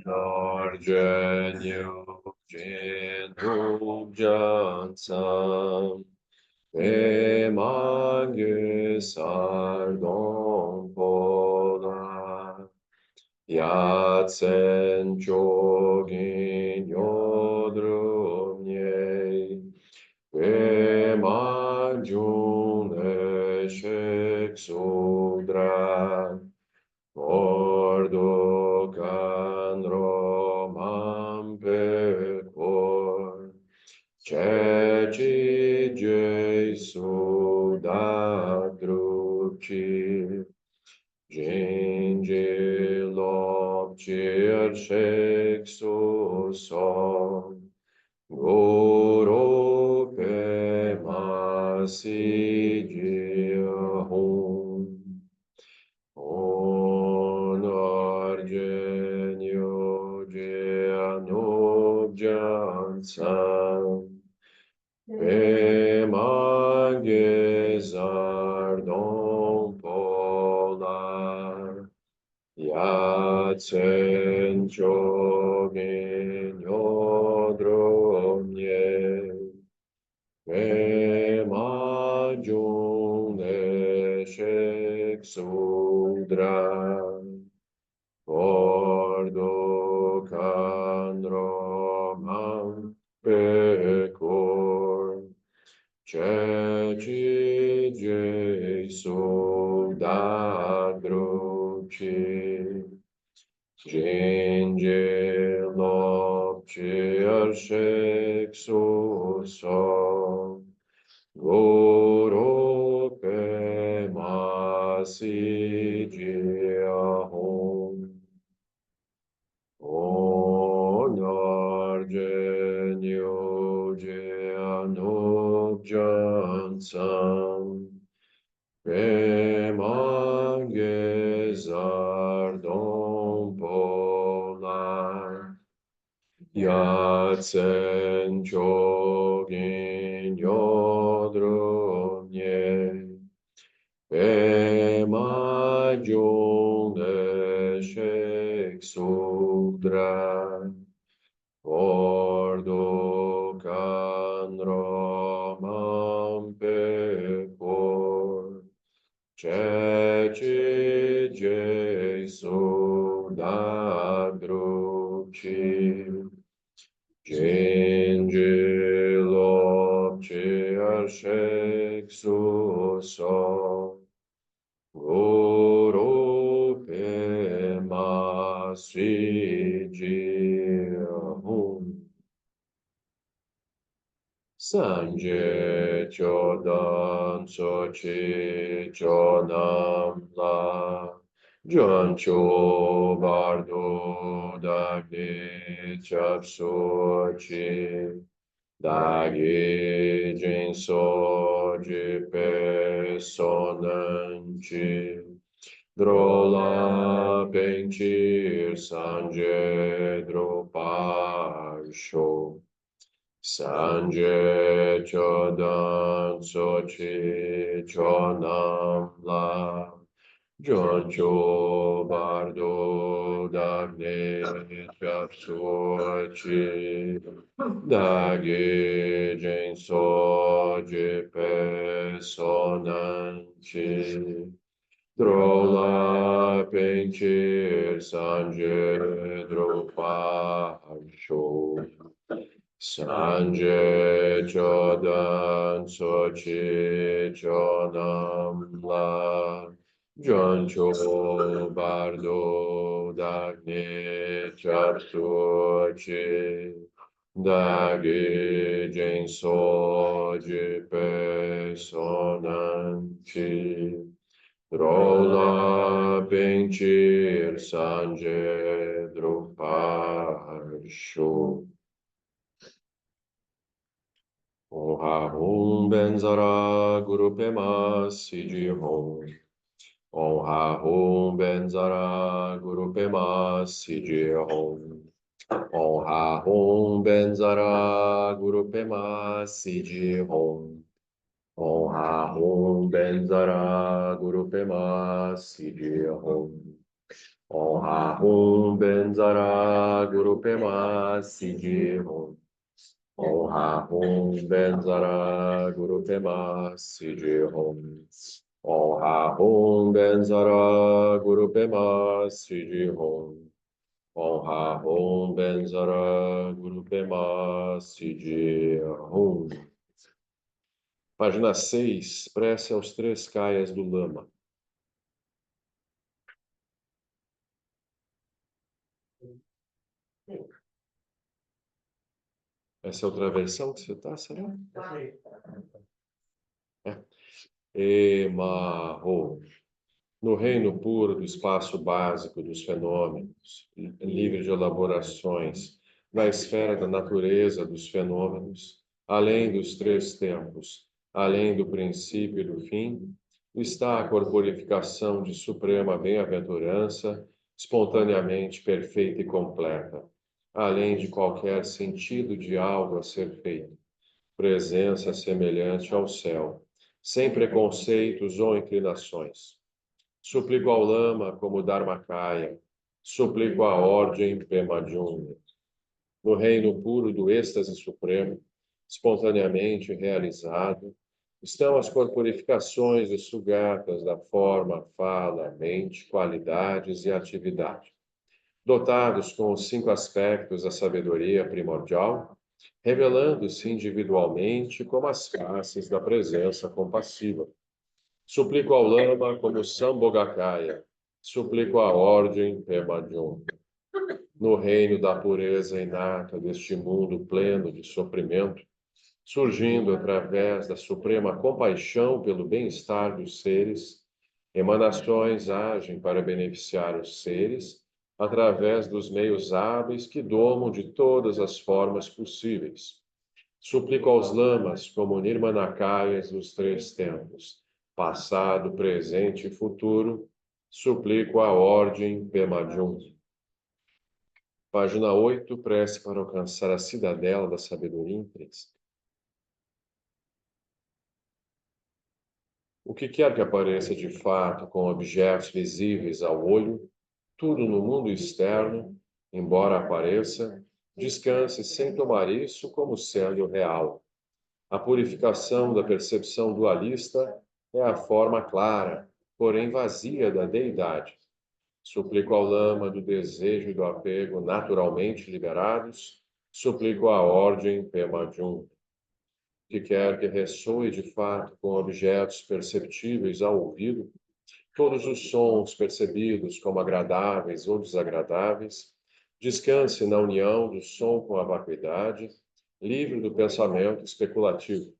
Narjanyo Jenu Jansam Emange Sardon Pola Yatsen Chogin Yodrumye Emanjun Eshek Sudra Ordokan Romam Pekor Ceci Jesu Dadruci Jinji Lopcir Shek Suson Guru Pemasi Jihun Onargenio Geanub Jansam Emangezardon Polar Yatsen Chogin Yodromye Emajun Eshek Sudra Ordokan Romam Pekor Ceci Jesu Dadruci Jinji Lopci Arshek Suso Guru Pemasi Jihon Onargenio Jeanub Jansam Pemangezardon Polar Yatsen Chogin Yodrumye Emajun Eshek Sudra Ordokan Romam Pekor Ceci Jesu Dadruci Jinji Lopci Arshek Suso Guru Pemasi Jihun Sanje Chodan Sochi Chodam La Jancho Bardo Dagni Chapsochi Dagi Jinso Jipe Sonanchi Drola Penchir Sanje Dropasho Sanje Chodan Sochi Chonam La Joncho Bardo Dagne Chapsochi Dagi Jinso Jipe Sonanchi Drola Penchir Sanje Dropasho Sanje Chodan Sochi Chodam La Jancho Bardo Dagni Chapsochi Dagi Jinso Jipe Sonanchi Drola Penchir Sanje Druparsho Oha Hum Benzara Guru Pema Siji Hum Oha Hum Benzara Guru Pema Siji Hum Oha Hum Benzara Guru Pema Siji Hum Oha Hum Benzara Guru Pema Siji Hum Om Ahum Benzara Guru Pema Sidi Om. Om Ahum Benzara Guru Pema Sidi Om. Om Ahum Benzara Guru Pema Sidi Om. Om Ahum Benzara Guru Pema Sidi Om. Página 6, prece aos três kayas do Lama. Essa é outra versão que você está, será? É. Emarro. No reino puro do espaço básico dos fenômenos, livre de elaborações, na esfera da natureza dos fenômenos, além dos três tempos, além do princípio e do fim, está a corporificação de suprema bem-aventurança, espontaneamente perfeita e completa, além de qualquer sentido de algo a ser feito, presença semelhante ao céu, sem preconceitos ou inclinações. Suplico ao Lama como Dharmakaya, suplico à Ordem Pema Jung, no reino puro do êxtase supremo, espontaneamente realizado, estão as corporificações e sugatas da forma, fala, mente, qualidades e atividade, dotados com os 5 aspectos da sabedoria primordial, revelando-se individualmente como as faces da presença compassiva. Suplico ao Lama como Sambhogakaya, suplico à Ordem Pema Jung, no reino da pureza inata deste mundo pleno de sofrimento, surgindo através da suprema compaixão pelo bem-estar dos seres, emanações agem para beneficiar os seres através dos meios hábeis que domam de todas as formas possíveis. Suplico aos lamas como Nirmanakayas dos três tempos, passado, presente e futuro, suplico a ordem Pema Jung. Página 8, prece para alcançar a cidadela da sabedoria intrínseca. O que quer que apareça de fato com objetos visíveis ao olho, tudo no mundo externo, embora apareça, descanse sem tomar isso como sendo real. A purificação da percepção dualista é a forma clara, porém vazia da deidade. Suplico ao Lama do desejo e do apego naturalmente liberados, suplico à Ordem Pema Jung, que quer que ressoe de fato com objetos perceptíveis ao ouvido, todos os sons percebidos como agradáveis ou desagradáveis, descanse na união do som com a vacuidade, livre do pensamento especulativo.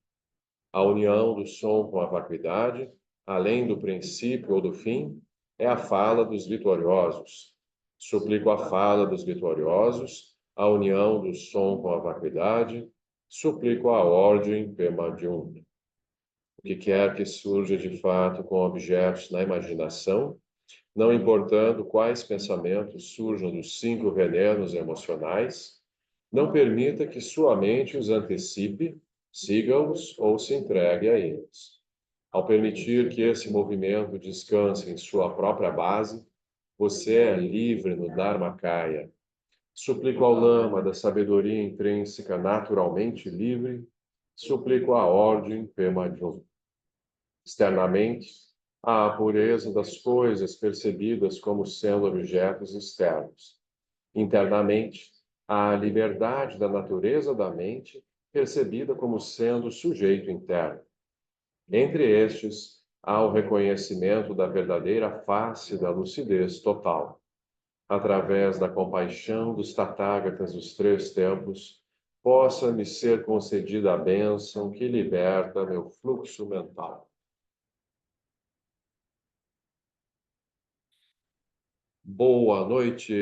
A união do som com a vacuidade, além do princípio ou do fim, é a fala dos vitoriosos. Suplico a fala dos vitoriosos, a união do som com a vacuidade, suplico a ordem Pema Jung. O que quer que surja de fato com objetos na imaginação, não importando quais pensamentos surjam dos 5 venenos emocionais, não permita que sua mente os antecipe, siga-os ou se entregue a eles. Ao permitir que esse movimento descanse em sua própria base, você é livre no Dharmakaya. Suplico ao Lama da sabedoria intrínseca naturalmente livre, suplico a ordem Pema Jung. Externamente, há a pureza das coisas percebidas como sendo objetos externos. Internamente, há a liberdade da natureza da mente, percebida como sendo sujeito interno. Entre estes, há o reconhecimento da verdadeira face da lucidez total. Através da compaixão dos Tathagatas dos três tempos, possa-me ser concedida a bênção que liberta meu fluxo mental. Boa noite,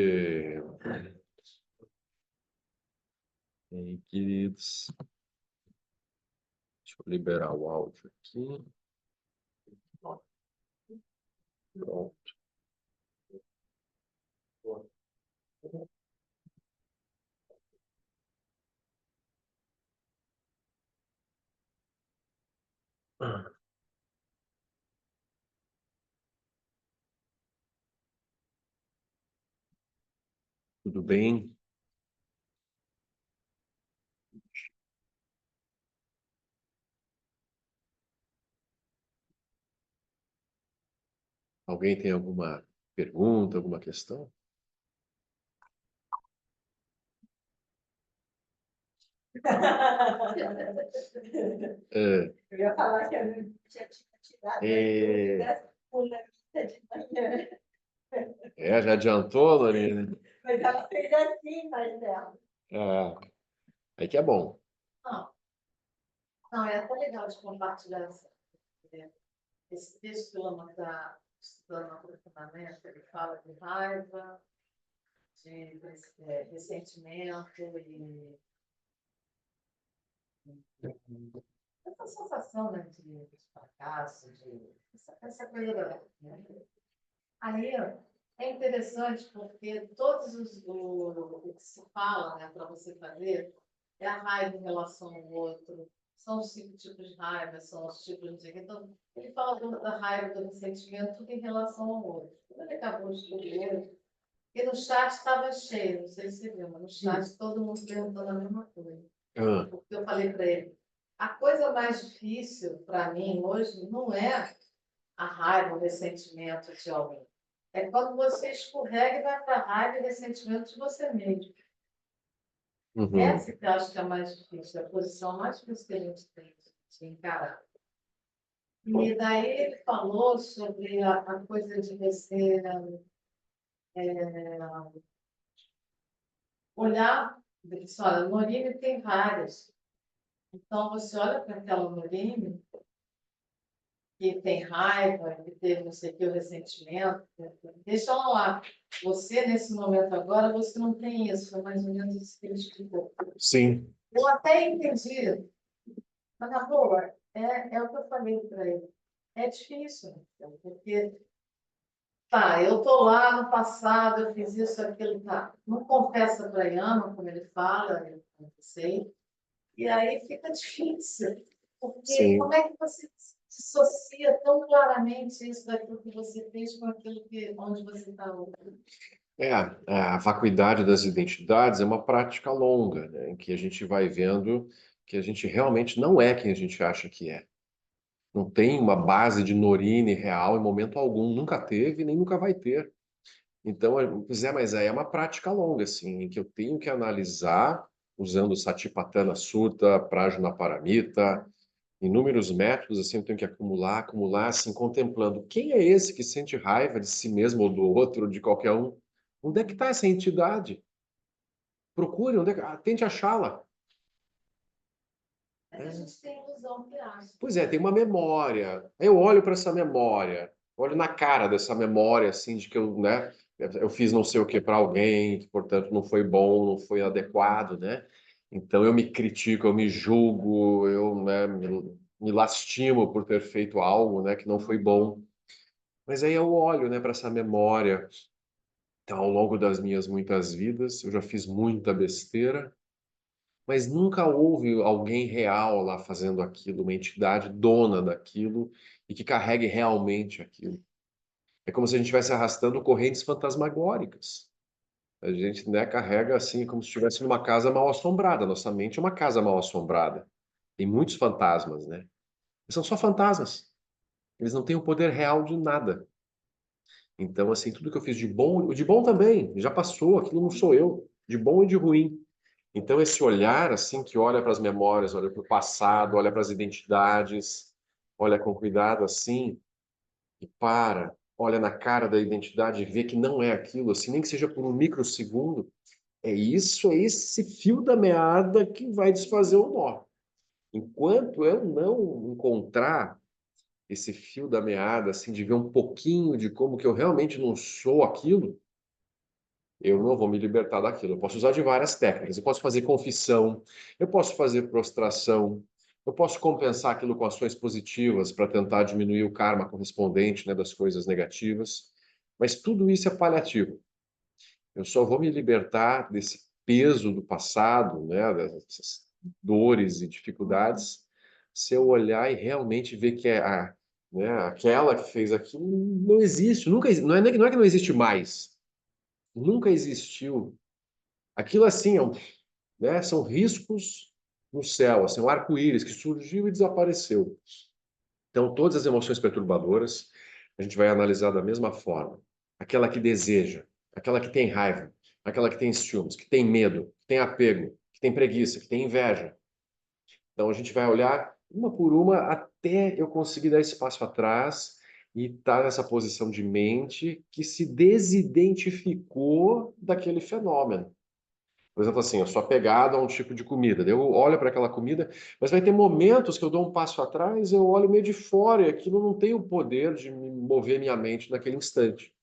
e queridos. Deixa eu liberar o áudio aqui. Pronto. tudo bem? Alguém tem alguma pergunta, alguma questão? É, Eu ia falar que eu já tinha tirado dessa pula de manhã. já adiantou, Lorena? Mas ela fez assim, mas dela. Ah, aí que é bom. Não, não, é até legal de compartilhar esse texto que o Lama está estudando no aprofundamento. Ele fala de raiva, de ressentimento e essa sensação, né, de fracasso, essa coisa da. Né? Aí é interessante porque todos o que se fala, né, para você fazer é a raiva em relação ao outro, são os 5 tipos de raiva, são os tipos de. Então, ele fala da raiva, do ressentimento, tudo em relação ao outro. Quando ele acabou de escrever, e no chat estava cheio, não sei se você viu, mas no chat todo mundo perguntando a mesma coisa. Ah, Porque eu falei para ele, a coisa mais difícil para mim hoje não é a raiva, o ressentimento de alguém. É quando você escorrega e vai para a raiva e ressentimento de você mesmo. uhum, Essa que eu acho que é a mais difícil, a posição mais difícil que a gente tem de encarar. E daí ele falou sobre a coisa de você olhar, disse, olha, Norine tem várias. Então você olha para aquela Norine que tem raiva, que teve não sei o que, o ressentimento, deixa ela lá. Você, nesse momento agora, você não tem isso, foi mais ou menos isso que ele explicou. sim, Eu até entendi, mas na boa, é o que eu falei para ele. É difícil, porque tá, eu tô lá no passado, eu fiz isso, aquilo, tá. Não confessa para Yama, como ele fala, eu confessei, e aí fica difícil, porque sim. como é que você dissocia tão claramente isso daquilo que você fez com aquilo que onde você está hoje? A vacuidade das identidades é uma prática longa, né, em que a gente vai vendo que a gente realmente não é quem a gente acha que é. Não tem uma base de Norine real em momento algum, nunca teve nem nunca vai ter. Então, mas é uma prática longa, assim, em que eu tenho que analisar, usando Satipatthana Sutta, Prajnaparamita, inúmeros métodos, assim, eu tenho que acumular, assim, contemplando quem é esse que sente raiva de si mesmo ou do outro, de qualquer um. Onde é que está essa entidade? Procure, tente achá-la. Mas a gente tem ilusão que acha. Pois é, tem uma memória. Eu olho para essa memória, olho na cara dessa memória, assim, de que eu fiz não sei o que para alguém, que, portanto, não foi bom, não foi adequado, né? Então eu me critico, eu me julgo, né, me lastimo por ter feito algo, né, que não foi bom. Mas aí eu olho, né, para essa memória. Então, ao longo das minhas muitas vidas, eu já fiz muita besteira, mas nunca houve alguém real lá fazendo aquilo, uma entidade dona daquilo e que carregue realmente aquilo. É como se a gente estivesse arrastando correntes fantasmagóricas. A gente, né, carrega assim, como se estivesse numa casa mal assombrada. Nossa mente é uma casa mal assombrada. Tem muitos fantasmas, né? Mas são só fantasmas. Eles não têm o poder real de nada. Então, assim, tudo que eu fiz de bom, o de bom também, já passou, aquilo não sou eu, de bom e de ruim. Então, esse olhar, assim, que olha para as memórias, olha para o passado, olha para as identidades, olha com cuidado, assim, e olha na cara da identidade e vê que não é aquilo, assim, nem que seja por um microsegundo, é isso, é esse fio da meada que vai desfazer o nó. Enquanto eu não encontrar esse fio da meada, assim, de ver um pouquinho de como que eu realmente não sou aquilo, eu não vou me libertar daquilo. Eu posso usar de várias técnicas. Eu posso fazer confissão, eu posso fazer prostração, eu posso compensar aquilo com ações positivas para tentar diminuir o karma correspondente, né, das coisas negativas. Mas tudo isso é paliativo. Eu só vou me libertar desse peso do passado, né, dessas dores e dificuldades, se eu olhar e realmente ver que né, aquela que fez aquilo não existe, nunca, não é que não existe mais. Nunca existiu. Aquilo assim, né, são riscos no céu, assim, um arco-íris que surgiu e desapareceu. Então, todas as emoções perturbadoras, a gente vai analisar da mesma forma. Aquela que deseja, aquela que tem raiva, aquela que tem ciúmes, que tem medo, que tem apego, que tem preguiça, que tem inveja. Então, a gente vai olhar uma por uma até eu conseguir dar esse passo atrás e estar nessa posição de mente que se desidentificou daquele fenômeno. Por exemplo, assim, eu sou apegado a um tipo de comida. Daí eu olho para aquela comida, mas vai ter momentos que eu dou um passo atrás, eu olho meio de fora e aquilo não tem o poder de me mover minha mente naquele instante.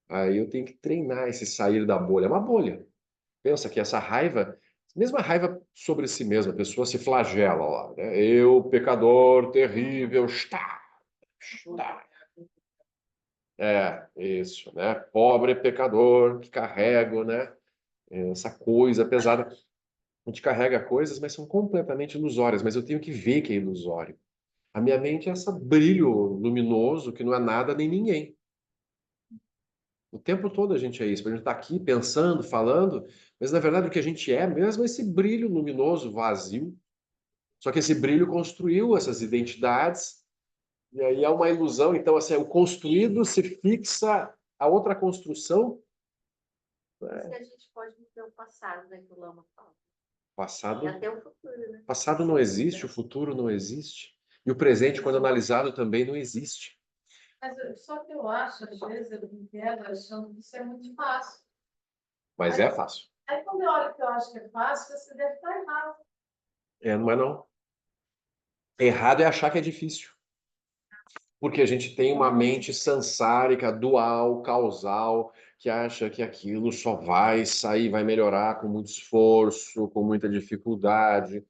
Aí eu tenho que treinar esse sair da bolha. É uma bolha. Pensa que essa raiva, mesmo a raiva sobre si mesma, a pessoa se flagela lá, né? Eu, pecador terrível, está. É, isso, né? Pobre pecador que carrego, né? Essa coisa pesada. A gente carrega coisas, mas são completamente ilusórias, mas eu tenho que ver que é ilusório. A minha mente é esse brilho luminoso que não é nada nem ninguém. O tempo todo a gente é isso. A gente está aqui pensando, falando, mas na verdade o que a gente é mesmo é esse brilho luminoso, vazio. Só que esse brilho construiu essas identidades, e aí é uma ilusão. Então, assim, o construído se fixa a outra construção. Se a gente pode mudar o passado, né, que o Lama fala. Passado, E até o futuro, né? passado não existe, o futuro não existe. E o presente, quando analisado, também não existe. Mas só que eu acho, às vezes, eu me pego achando que isso é muito fácil. Mas é fácil. Aí, quando eu olho que eu acho que é fácil, você deve estar errado. É, não é não. Errado é achar que é difícil. Porque a gente tem uma mente sansárica, dual, causal, que acha que aquilo só vai sair, vai melhorar com muito esforço, com muita dificuldade.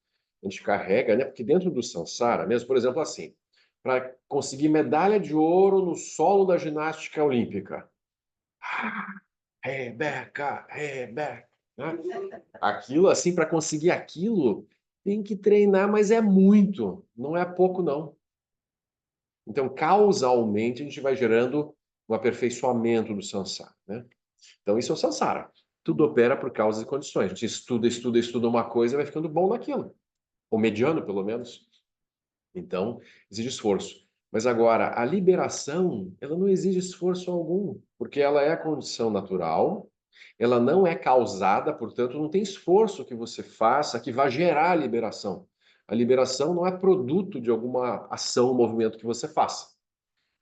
A gente carrega, né? Porque dentro do samsara, mesmo, por exemplo, assim, para conseguir medalha de ouro no solo da ginástica olímpica. Rebeca, Rebeca, né? Aquilo, assim, para conseguir aquilo, tem que treinar, mas é muito, não é pouco, não. Então, causalmente, a gente vai gerando um aperfeiçoamento do samsara, né? Então, isso é o samsara. Tudo opera por causas e condições. A gente estuda, estuda, estuda uma coisa e vai ficando bom naquilo. Ou mediano, pelo menos. Então, exige esforço. Mas agora, a liberação, ela não exige esforço algum, porque ela é a condição natural, ela não é causada, portanto, não tem esforço que você faça que vá gerar a liberação. A liberação não é produto de alguma ação, movimento que você faça.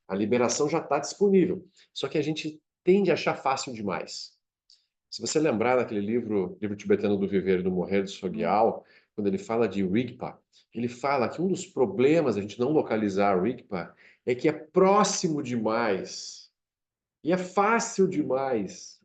A liberação já está disponível. Só que a gente tende a achar fácil demais. Se você lembrar daquele livro tibetano do Viver e do Morrer, de Sogyal, quando ele fala de Rigpa, ele fala que um dos problemas a gente não localizar Rigpa é que é próximo demais e é fácil demais.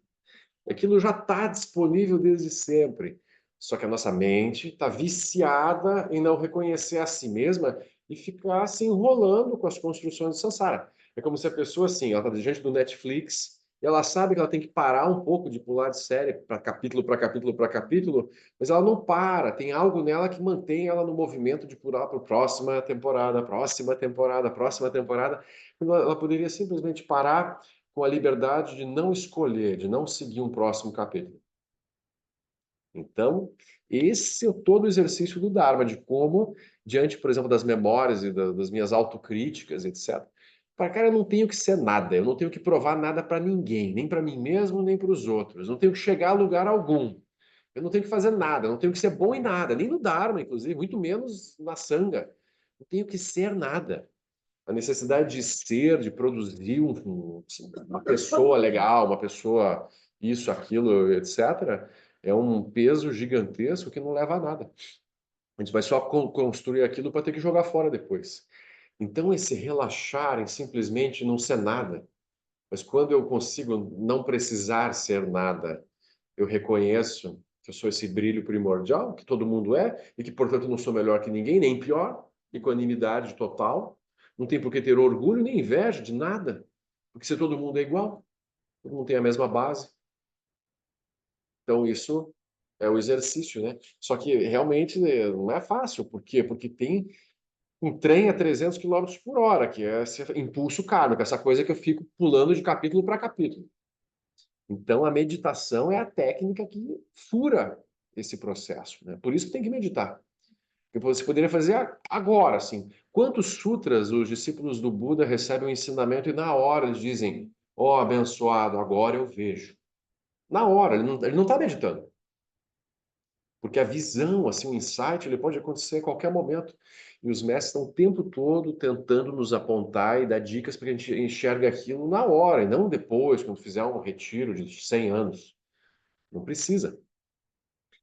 Aquilo já está disponível desde sempre. Só que a nossa mente está viciada em não reconhecer a si mesma e ficar se enrolando com as construções do samsara. É como se a pessoa, assim, ela está diante do Netflix e ela sabe que ela tem que parar um pouco de pular de série para capítulo, para capítulo, para capítulo, mas ela não para. Tem algo nela que mantém ela no movimento de pular para a próxima temporada, próxima temporada, próxima temporada. Ela poderia simplesmente parar com a liberdade de não escolher, de não seguir um próximo capítulo. Então, esse é todo o exercício do Dharma, de como, diante, por exemplo, das memórias e das minhas autocríticas, etc., para cara, eu não tenho que ser nada, eu não tenho que provar nada para ninguém, nem para mim mesmo, nem para os outros, não tenho que chegar a lugar algum, eu não tenho que fazer nada, eu não tenho que ser bom em nada, nem no Dharma, inclusive, muito menos na Sangha, não tenho que ser nada. A necessidade de ser, de produzir uma pessoa legal, uma pessoa isso, aquilo, etc., é um peso gigantesco que não leva a nada. A gente vai só construir aquilo para ter que jogar fora depois. Então, esse relaxar em simplesmente não ser nada, mas quando eu consigo não precisar ser nada, eu reconheço que eu sou esse brilho primordial, que todo mundo é, e que, portanto, não sou melhor que ninguém, nem pior, equanimidade total. Não tem por que ter orgulho nem inveja de nada, porque se todo mundo é igual, todo mundo tem a mesma base. Então, isso é o exercício, né? Só que realmente não é fácil. Por quê? Porque tem um trem a 300 quilômetros por hora, que é esse impulso kármico, essa coisa que eu fico pulando de capítulo para capítulo. Então, a meditação é a técnica que fura esse processo, né? Por isso que tem que meditar. Porque você poderia fazer agora, assim. Quantos sutras os discípulos do Buda recebem o ensinamento e na hora eles dizem, ó, abençoado, agora eu vejo. Na hora, ele não está meditando. Porque a visão, assim, o insight, ele pode acontecer a qualquer momento. E os mestres estão o tempo todo tentando nos apontar e dar dicas para que a gente enxergue aquilo na hora, e não depois, quando fizer um retiro de 100 anos. Não precisa.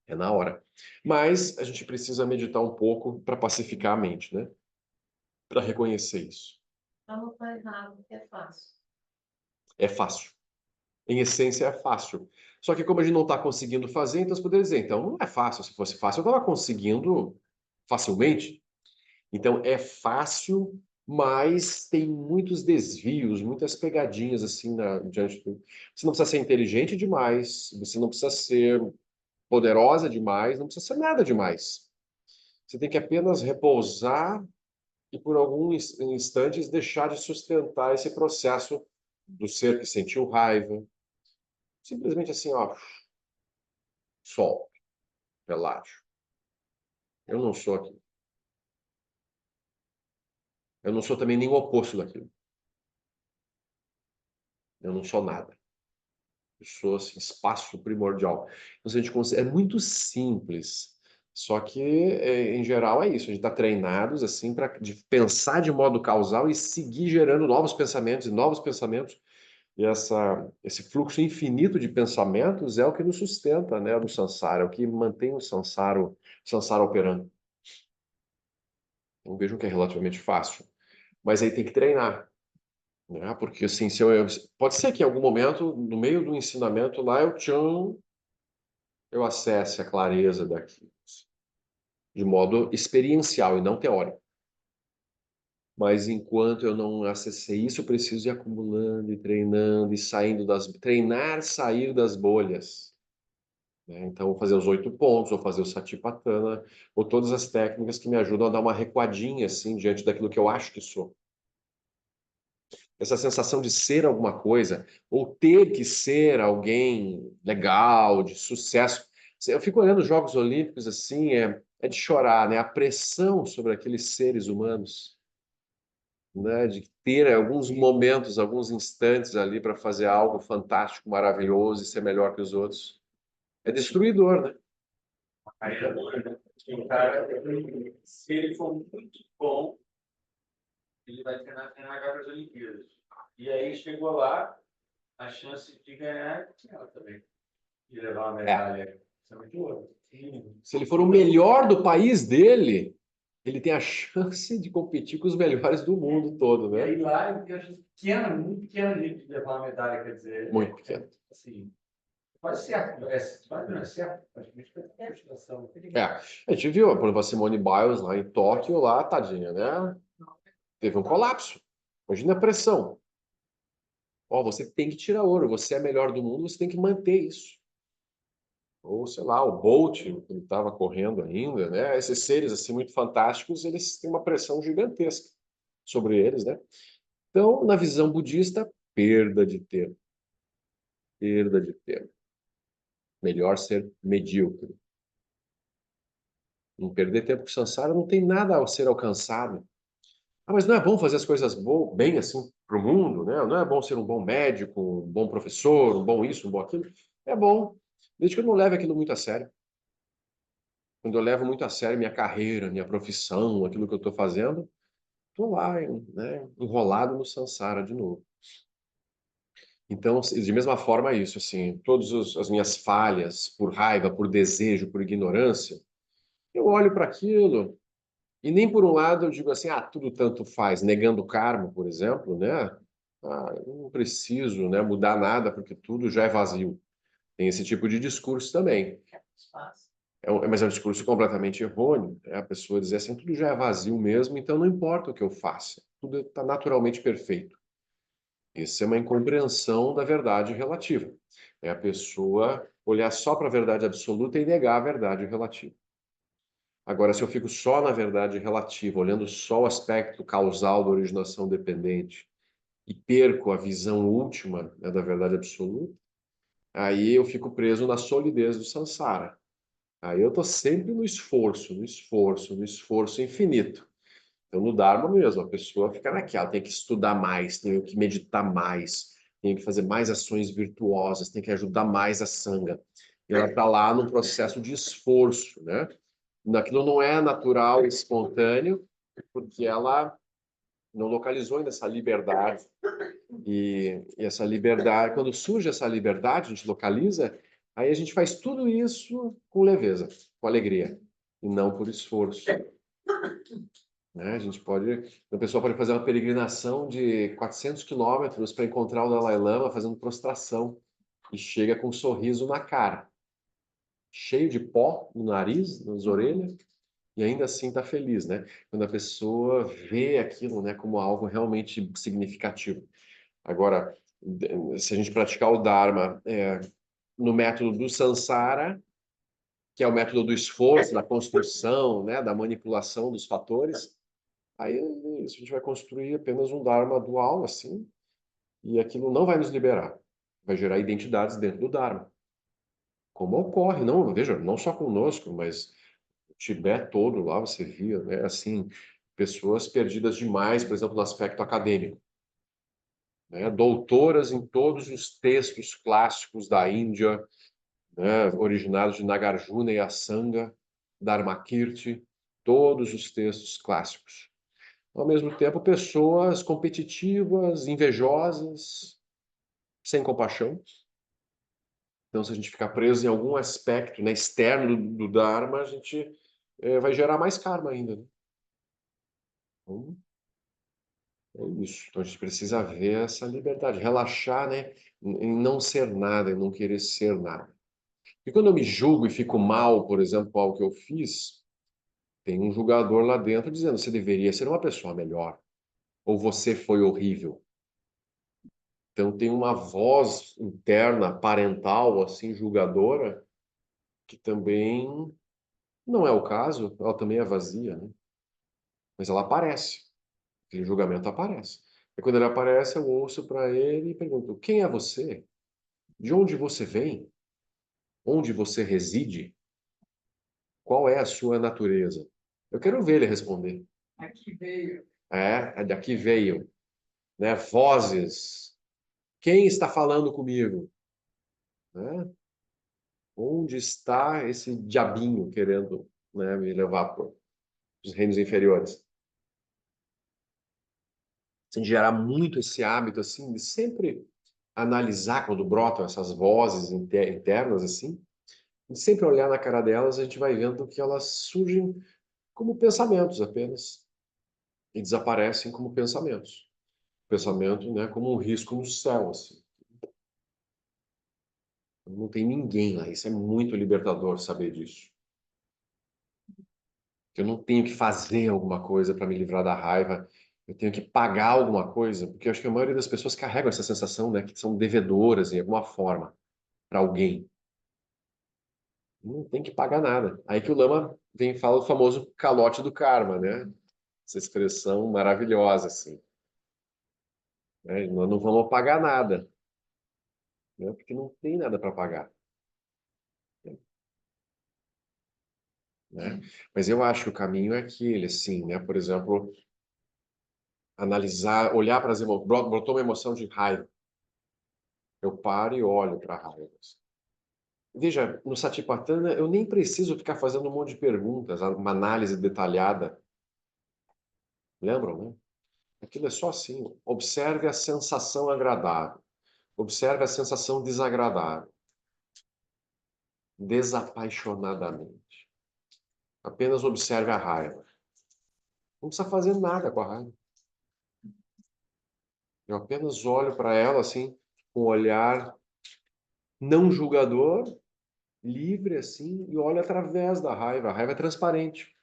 É na hora. Mas a gente precisa meditar um pouco para pacificar a mente, né? Para reconhecer isso. Então não faz nada, porque é fácil. É fácil. Em essência, é fácil. Só que como a gente não está conseguindo fazer, então você poderia dizer, então não é fácil. Se fosse fácil, eu estava conseguindo facilmente. Então é fácil, mas tem muitos desvios, muitas pegadinhas assim diante do... Você não precisa ser inteligente demais, você não precisa ser poderosa demais, não precisa ser nada demais. Você tem que apenas repousar e por alguns instantes deixar de sustentar esse processo do ser que sentiu raiva. Simplesmente assim, ó, sol, relaxo. Eu não sou aquilo. Eu não sou também nem o oposto daquilo. Eu não sou nada. Eu sou assim, espaço primordial. Então, se a gente é muito simples. Só que, em geral, é isso. A gente está treinados assim para pensar de modo causal e seguir gerando novos pensamentos e novos pensamentos. E esse fluxo infinito de pensamentos é o que nos sustenta, né, no samsara, é o que mantém o samsara operando. Então, vejam que é relativamente fácil. Mas aí tem que treinar, né? Porque assim, pode ser que em algum momento, no meio do ensinamento lá, eu acesse a clareza daquilo, de modo experiencial e não teórico. Mas enquanto eu não acessei isso, eu preciso ir acumulando e treinando e saindo treinar, sair das bolhas. Né? Então, fazer os 8 pontos, ou fazer o Satipatthana, ou todas as técnicas que me ajudam a dar uma recuadinha assim diante daquilo que eu acho que sou. Essa sensação de ser alguma coisa, ou ter que ser alguém legal, de sucesso. Eu fico olhando os Jogos Olímpicos assim, é de chorar, né? A pressão sobre aqueles seres humanos, né? De ter alguns momentos, alguns instantes ali para fazer algo fantástico, maravilhoso e ser melhor que os outros. É destruidor, né? Aí, o cara, se ele for muito bom, ele vai treinar para as Olimpíadas. E aí chegou lá, a chance de ganhar é ela também. De levar uma medalha. Isso é muito ouro. Se ele for o melhor do país dele, ele tem a chance de competir com os melhores do mundo todo, E né? aí lá eu tenho a chance pequena, muito pequena de levar uma medalha, quer dizer. Muito pequeno. Assim, quase certo. Quase não é certo. Praticamente foi a situação. A gente viu, por exemplo, a Simone Biles lá em Tóquio, lá, tadinha, né? Teve um colapso. Imagina a pressão. Ó, você tem que tirar ouro, você é melhor do mundo, você tem que manter isso. Ou, sei lá, o Bolt, que ele estava correndo ainda, né? Esses seres, assim, muito fantásticos, eles têm uma pressão gigantesca sobre eles, né? Então, na visão budista, perda de tempo. Perda de tempo. Melhor ser medíocre. Não perder tempo com o samsara não tem nada a ser alcançado. Ah, mas não é bom fazer as coisas bem assim para o mundo, né? Não é bom ser um bom médico, um bom professor, um bom isso, um bom aquilo. É bom, desde que eu não leve aquilo muito a sério. Quando eu levo muito a sério minha carreira, minha profissão, aquilo que eu estou fazendo, estou lá, né, enrolado no samsara de novo. Então, de mesma forma, é isso, assim, todas as minhas falhas, por raiva, por desejo, por ignorância, eu olho para aquilo e nem por um lado eu digo assim, tudo tanto faz, negando o karma, por exemplo, né? Eu não preciso, né, mudar nada porque tudo já é vazio. Tem esse tipo de discurso também. Mas é um discurso completamente errôneo, né? A pessoa dizer assim, tudo já é vazio mesmo, então não importa o que eu faça, tudo está naturalmente perfeito. Isso é uma incompreensão da verdade relativa. É a pessoa olhar só para a verdade absoluta e negar a verdade relativa. Agora, se eu fico só na verdade relativa, olhando só o aspecto causal da originação dependente e perco a visão última, né, da verdade absoluta, aí eu fico preso na solidez do samsara. Aí eu estou sempre no esforço, no esforço, no esforço infinito. Então, no Dharma mesmo, a pessoa fica naquela, tem que estudar mais, tem que meditar mais, tem que fazer mais ações virtuosas, tem que ajudar mais a Sangha. E ela está lá num processo de esforço, né? Aquilo não é natural, espontâneo, porque ela não localizou ainda essa liberdade. E essa liberdade, quando surge essa liberdade, a gente localiza, aí a gente faz tudo isso com leveza, com alegria, e não por esforço. Né? A pessoa pode fazer uma peregrinação de 400 quilômetros para encontrar o Dalai Lama fazendo prostração e chega com um sorriso na cara, cheio de pó no nariz, nas orelhas, e ainda assim está feliz, né? Quando a pessoa vê aquilo, né, como algo realmente significativo. Agora, se a gente praticar o Dharma no método do Sansara, que é o método do esforço, da construção, né, da manipulação dos fatores, aí a gente vai construir apenas um Dharma dual, assim, e aquilo não vai nos liberar. Vai gerar identidades dentro do Dharma. Como ocorre, não, veja, não só conosco, mas o Tibete todo lá, você via, né, assim, pessoas perdidas demais, por exemplo, no aspecto acadêmico. Né, doutoras em todos os textos clássicos da Índia, né, originados de Nagarjuna e Asanga, Dharmakirti, todos os textos clássicos. Ao mesmo tempo, pessoas competitivas, invejosas, sem compaixão. Então, se a gente ficar preso em algum aspecto, né, externo do Dharma, a gente vai gerar mais karma ainda. Né? Então, é isso. Então, a gente precisa ver essa liberdade, relaxar, né, em não ser nada, em não querer ser nada. E quando eu me julgo e fico mal, por exemplo, com algo que eu fiz, tem um julgador lá dentro dizendo: você deveria ser uma pessoa melhor, ou você foi horrível. Então tem uma voz interna, parental, assim, julgadora, que também não é o caso, ela também é vazia, né? Mas ela aparece, aquele julgamento aparece. E quando ele aparece, eu ouço para ele e pergunto: quem é você? De onde você vem? Onde você reside? Qual é a sua natureza? Eu quero ver ele responder. Aqui veio. Daqui veio, né? Vozes. Quem está falando comigo? Né? Onde está esse diabinho querendo, né, me levar para os reinos inferiores? Assim, gerar muito esse hábito assim de sempre analisar quando brotam essas vozes internas assim, e sempre olhar na cara delas, a gente vai vendo que elas surgem como pensamentos apenas e desaparecem como pensamentos. Pensamento, né, como um risco no céu assim. Não tem ninguém lá. Isso é muito libertador saber disso. Eu não tenho que fazer alguma coisa para me livrar da raiva. Eu tenho que pagar alguma coisa, porque eu acho que a maioria das pessoas carregam essa sensação, né, que são devedoras em alguma forma para alguém. Não tem que pagar nada. Aí que o Lama vem e fala o famoso calote do karma, né? Essa expressão maravilhosa, assim. Né? Nós não vamos pagar nada, né? Porque não tem nada para pagar. Né? Mas eu acho que o caminho é aquele, assim, né? Por exemplo, analisar, olhar para as emoções. Brotou uma emoção de raiva. Eu paro e olho para a raiva. Veja, no Satipatthana, eu nem preciso ficar fazendo um monte de perguntas, uma análise detalhada. Lembram, né? Aquilo é só assim. Observe a sensação agradável. Observe a sensação desagradável. Desapaixonadamente. Apenas observe a raiva. Não precisa fazer nada com a raiva. Eu apenas olho para ela assim, com um olhar não julgador, livre assim, e olho através da raiva. A raiva é transparente.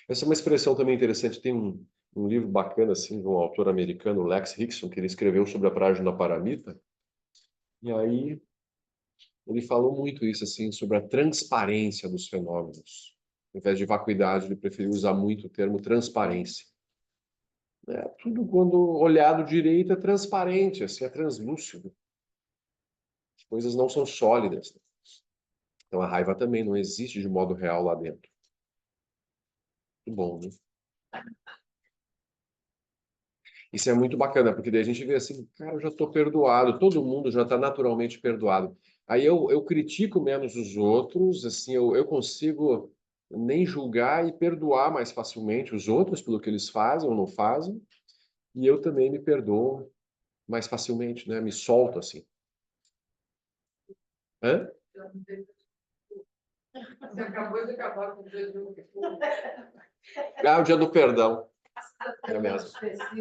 Essa é uma expressão também interessante. Tem um livro bacana assim, de um autor americano, Lex Rickson, que ele escreveu sobre a Prajna Paramita. E aí ele falou muito isso assim, sobre a transparência dos fenômenos. Ao invés de vacuidade, ele preferiu usar muito o termo transparência. Tudo quando olhado direito é transparente, assim, é translúcido. coisas não são sólidas. Então a raiva também não existe de modo real lá dentro. Muito bom, né? Isso é muito bacana, porque daí a gente vê assim, cara, eu já estou perdoado, todo mundo já está naturalmente perdoado. Aí eu critico menos os outros, assim, eu consigo nem julgar e perdoar mais facilmente os outros pelo que eles fazem ou não fazem, e eu também me perdoo mais facilmente, né? Me solto assim. Hã? Você acabou de acabar com o dia do Ah, o dia do perdão. É mesmo.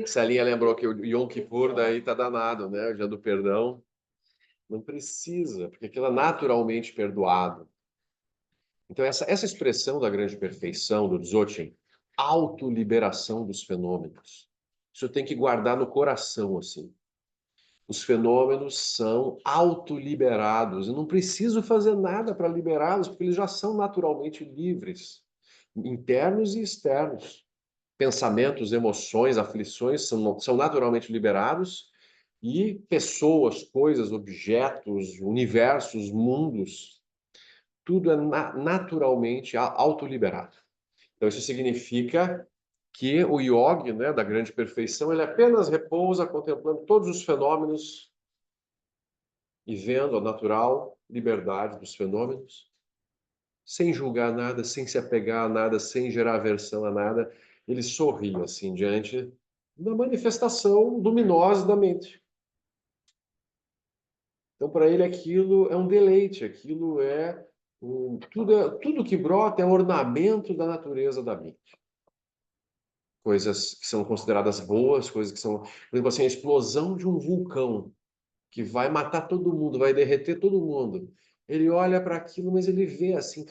Celinha lembrou que o Yom Kippur daí tá danado, né? O dia do perdão. Não precisa, porque aquilo é naturalmente perdoado. Então, essa expressão da grande perfeição, do Dzogchen, autoliberação dos fenômenos, isso tem que guardar no coração, assim. Os fenômenos são autoliberados. Eu não preciso fazer nada para liberá-los, porque eles já são naturalmente livres, internos e externos. Pensamentos, emoções, aflições são naturalmente liberados e pessoas, coisas, objetos, universos, mundos, tudo é naturalmente autoliberado. Então, isso significa que o yogi, né, da grande perfeição, ele apenas repousa contemplando todos os fenômenos e vendo a natural liberdade dos fenômenos, sem julgar nada, sem se apegar a nada, sem gerar aversão a nada. Ele sorri assim diante da manifestação luminosa da mente. Então, para ele, aquilo é um deleite, aquilo é tudo que brota é ornamento da natureza da mente. Coisas que são consideradas boas, coisas que são, por exemplo, assim, a explosão de um vulcão que vai matar todo mundo, vai derreter todo mundo. Ele olha para aquilo, mas ele vê assim,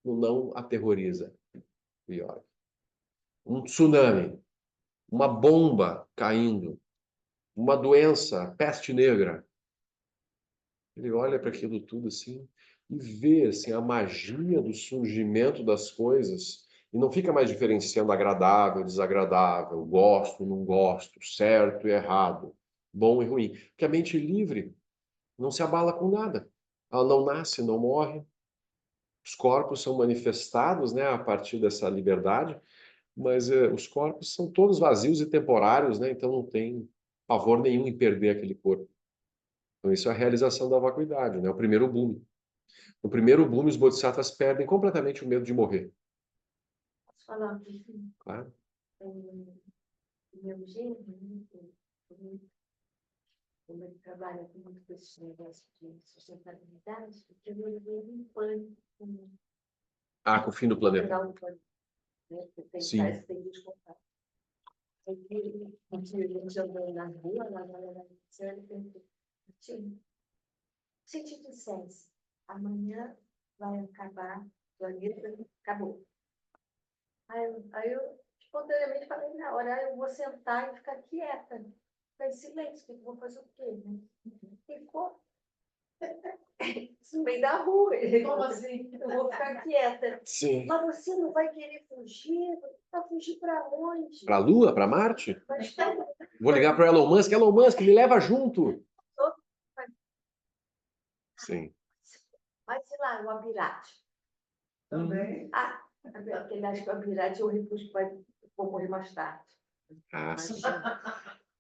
não aterroriza o yogi. Um tsunami, uma bomba caindo, uma doença, peste negra. Ele olha para aquilo tudo assim e vê assim, a magia do surgimento das coisas e não fica mais diferenciando agradável, desagradável, gosto, não gosto, certo e errado, bom e ruim. Porque a mente livre não se abala com nada. Ela não nasce, não morre. Os corpos são manifestados, né, a partir dessa liberdade, mas os corpos são todos vazios e temporários, né? Então não tem pavor nenhum em perder aquele corpo. Então isso é a realização da vacuidade, né? O primeiro boom. No primeiro boom, os bodhisattvas perdem completamente o medo de morrer. Posso falar um pouquinho? Claro. O meu genro, né, como ele trabalha com muito com esse negócio de sustentabilidade, porque eu levei um pânico Ah, com o fim do planeta. pegar o pânico, né? Sim. Parece que tem que descontar. Um dia a gente andando na rua, lá na ele perguntou, se te dissesse, amanhã vai acabar, o planeta acabou. Aí eu espontaneamente falei, na hora eu vou sentar e ficar quieta. Ficar em silêncio, que eu vou fazer o quê? Né? Ficou no meio da rua. Como assim? Eu vou ficar quieta. Sim. Mas você não vai querer fugir? Vai fugir para onde? Para a Lua? Para Marte? Mas, Vou ligar para o Elon Musk. Elon Musk, me leva junto. Sim. mas sei lá, o Abirate. Também? Porque ele acha que o Abirate é o recurso que vou morrer mais tarde. Ah, Mas, sim.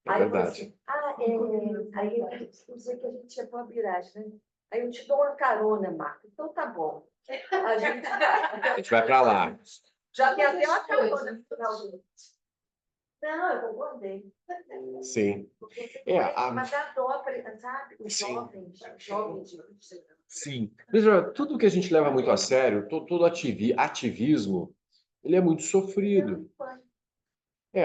É aí verdade. você, aí eu sei que a gente ia para o Abirate, né? Aí eu te dou uma carona, Marco. Então tá bom. A gente vai para lá. já tem até uma carona no final do. Não, eu concordei. Sim. Mas dá dó, sabe? Os Sim. jovens. Sim. Veja, tudo que a gente leva muito a sério, todo ativismo, ele é muito sofrido.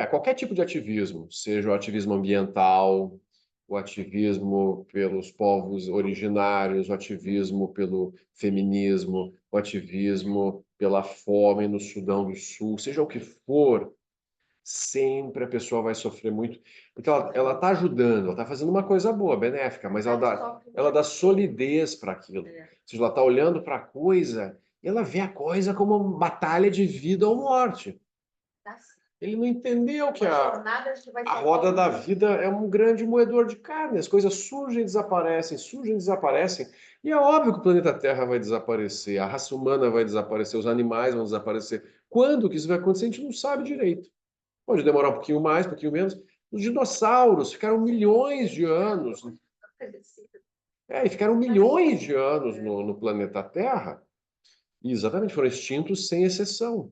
Qualquer tipo de ativismo, seja o ativismo ambiental, o ativismo pelos povos originários, o ativismo pelo feminismo, o ativismo pela fome no Sudão do Sul, seja o que for, sempre a pessoa vai sofrer muito, porque ela está ajudando, ela está fazendo uma coisa boa, benéfica, mas ela dá solidez para aquilo. Ou seja, ela está olhando para a coisa e ela vê a coisa como uma batalha de vida ou morte. Ele não entendeu que Uma a jornada que vai A ser roda da evoluindo. vida é um grande moedor de carne, as coisas surgem e desaparecem. E é óbvio que o planeta Terra vai desaparecer, a raça humana vai desaparecer, os animais vão desaparecer. Quando que isso vai acontecer, a gente não sabe direito. Pode demorar um pouquinho mais, um pouquinho menos. Os dinossauros ficaram milhões de anos, e ficaram milhões de anos no planeta Terra, e exatamente foram extintos sem exceção,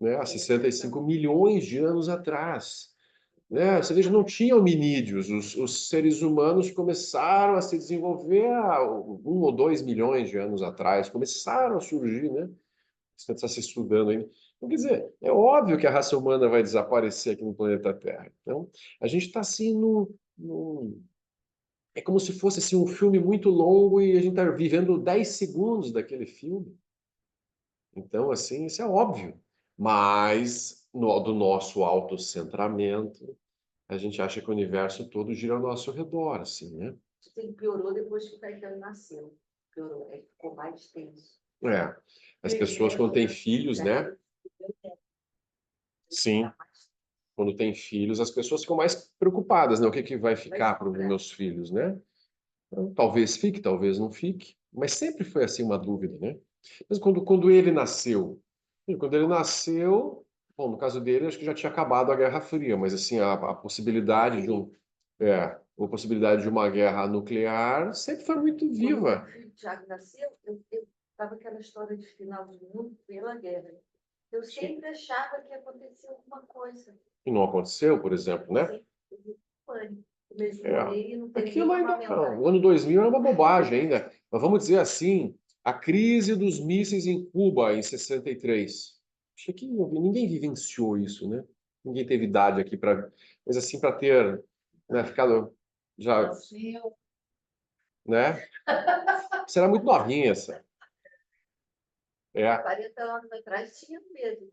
né? Há 65 milhões de anos atrás. Né? Você veja, não tinha hominídeos. Os seres humanos começaram a se desenvolver há 1 ou 2 milhões de anos atrás, começaram a surgir, né? Você está se estudando ainda. Então, quer dizer, é óbvio que a raça humana vai desaparecer aqui no planeta Terra. Então, a gente está assim é como se fosse assim, um filme muito longo e a gente está vivendo 10 segundos daquele filme. Então, assim, isso é óbvio. Mas, do nosso autocentramento, a gente acha que o universo todo gira ao nosso redor, assim, né? Isso piorou depois que o Caetano nasceu. Piorou, aí ficou mais tenso. É. As pessoas, quando têm filhos, né? Sim. Quando têm filhos, as pessoas ficam mais preocupadas, né? O que que vai ficar para os meus filhos, né? Então, talvez fique, talvez não fique. Mas sempre foi assim uma dúvida, né? Mas quando ele nasceu, bom, no caso dele, acho que já tinha acabado a Guerra Fria, mas assim, a possibilidade a possibilidade de uma guerra nuclear sempre foi muito viva. Quando o Thiago nasceu, eu estava aquela história de final do mundo pela guerra. Eu sempre achava que acontecia alguma coisa. E não aconteceu, por exemplo, né? Sempre tive pânico. Mesmo É. morrer e não ter Aquilo ninguém para ainda não. amamentar. O ano 2000 era uma bobagem ainda. Mas vamos dizer assim, a crise dos mísseis em Cuba em 63. Acho que ninguém vivenciou isso, né? Ninguém teve idade aqui para, mas assim para ter, né, ficado já, né? Será muito novinha essa. É. 40 anos atrás tinha medo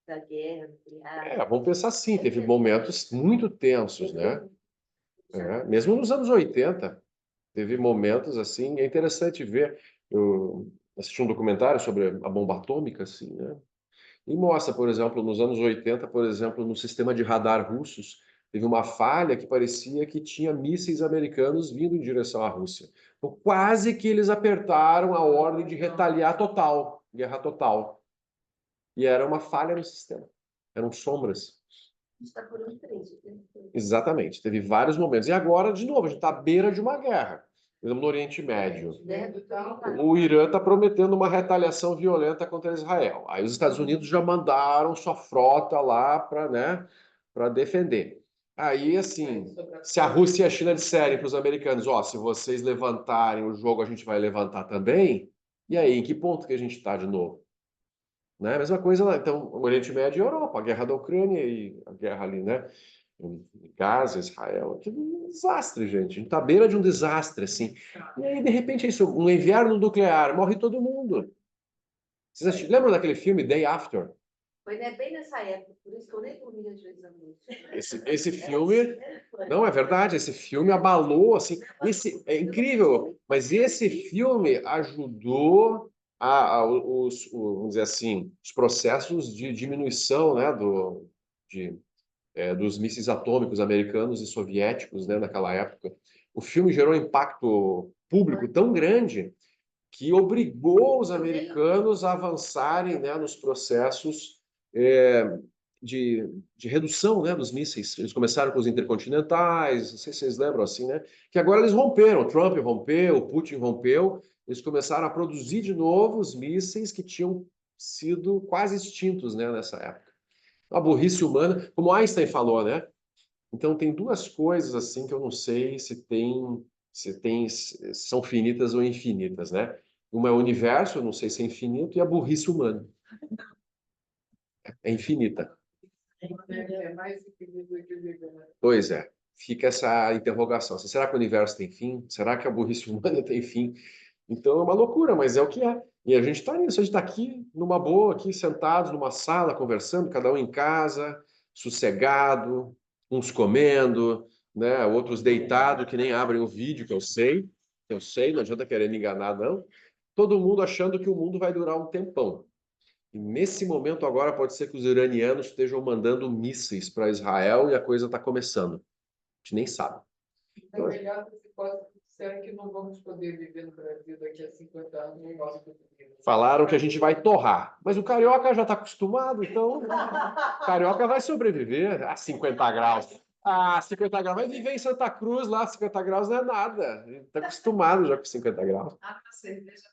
da guerra nuclear. Vamos pensar assim, teve momentos muito tensos, né? Mesmo nos anos 80, teve momentos assim, é interessante ver. Eu assisti um documentário sobre a bomba atômica, assim, né? E mostra, por exemplo, nos anos 80, por exemplo, no sistema de radar russos, teve uma falha que parecia que tinha mísseis americanos vindo em direção à Rússia. Então, quase que eles apertaram a ordem de retaliar total, guerra total. E era uma falha no sistema. Eram sombras. Está por um trecho. Exatamente. Teve vários momentos. E agora, de novo, a gente está à beira de uma guerra. Por exemplo, no Oriente Médio. O Irã está prometendo uma retaliação violenta contra Israel. Aí os Estados Unidos já mandaram sua frota lá para, né, para defender. Aí, assim, se a Rússia e a China disserem para os americanos, ó, se vocês levantarem o jogo, a gente vai levantar também. E aí, em que ponto que a gente está de novo? Né? A mesma coisa lá. Então, o Oriente Médio e a Europa, a guerra da Ucrânia e a guerra ali, né? Em Gaza, Israel, aquilo é um desastre, gente. A gente está à beira de um desastre, assim. E aí, de repente, é isso, um inverno nuclear, morre todo mundo. Vocês lembram daquele filme Day After? Foi bem nessa época, por isso que eu nem dormia às vezes à noite. Esse filme, não é verdade, esse filme abalou, assim, é incrível, mas esse filme ajudou vamos dizer assim, os processos de diminuição, né, dos mísseis atômicos americanos e soviéticos, né, naquela época. O filme gerou um impacto público tão grande que obrigou os americanos a avançarem, né, nos processos é, de redução, né, dos mísseis. Eles começaram com os intercontinentais, não sei se vocês lembram assim, né? Que agora eles romperam. O Trump rompeu, o Putin rompeu. Eles começaram a produzir de novo os mísseis que tinham sido quase extintos, né, nessa época. A burrice humana, como Einstein falou, né? Então tem duas coisas assim que eu não sei se são finitas ou infinitas, né? Uma é o universo, eu não sei se é infinito, e a burrice humana é infinita. É mais infinito do que o universo. Pois é, fica essa interrogação. Será que o universo tem fim? Será que a burrice humana tem fim? Então é uma loucura, mas é o que é. E a gente está nisso, a gente está aqui numa boa, aqui sentados numa sala, conversando, cada um em casa, sossegado, uns comendo, né? Outros deitados, que nem abrem o vídeo, que eu sei, não adianta querer me enganar, não. Todo mundo achando que o mundo vai durar um tempão. E nesse momento agora pode ser que os iranianos estejam mandando mísseis para Israel e a coisa está começando. A gente nem sabe. Na verdade, se pode disseram que não vamos poder viver no Brasil daqui a 50 anos, nem nós portugueses. Falaram que a gente vai torrar, mas o carioca já está acostumado, então o carioca vai sobreviver a 50 graus. Ah, 50 graus. Vai viver em Santa Cruz lá, 50 graus não é nada. Está acostumado já com 50 graus. A cerveja.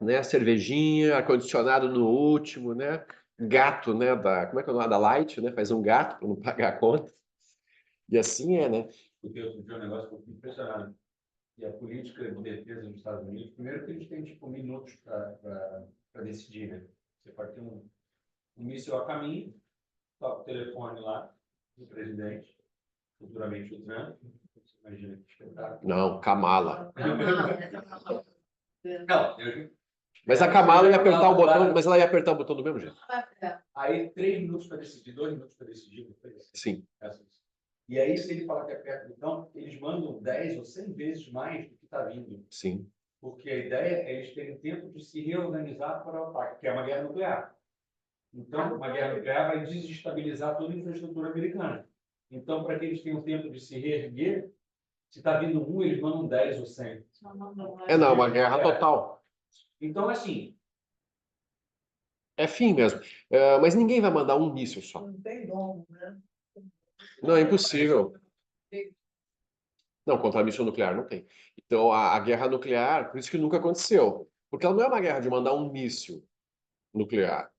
Né? Cervejinha, ar-condicionado no último, né? Gato, né? Como é que é o nome? Da Light, né? Faz um gato para não pagar a conta. E assim é, né? Porque outro dia um negócio que eu fiquei impressionado. E a política de defesa dos Estados Unidos, primeiro que eles têm, tipo, minutos para decidir, né? Você pode ter um míssil a caminho, toca o telefone lá do presidente, futuramente o Trump. Você imagina que espetáculo. Não, Kamala. Não, Mas a Kamala ia apertar o botão, mas ela ia apertar o botão do mesmo jeito. aí 3 minutos para decidir, 2 minutos para decidir. Sim. E aí, se ele falar que aperta o botão, eles mandam 10 ou 100 vezes mais do que está vindo. Sim. Porque a ideia é eles terem tempo de se reorganizar para o ataque, que é uma guerra nuclear. Então, uma guerra nuclear vai desestabilizar toda a infraestrutura americana. Então, para que eles tenham tempo de se reerguer, se está vindo um, eles mandam 10 ou 100. Não, uma guerra total. Então, assim... É fim mesmo. Mas ninguém vai mandar um míssil só. Não tem dom, né? Não, é impossível. Não, contra a míssil nuclear não tem. Então, a guerra nuclear, por isso que nunca aconteceu. Porque ela não é uma guerra de mandar um míssil nuclear.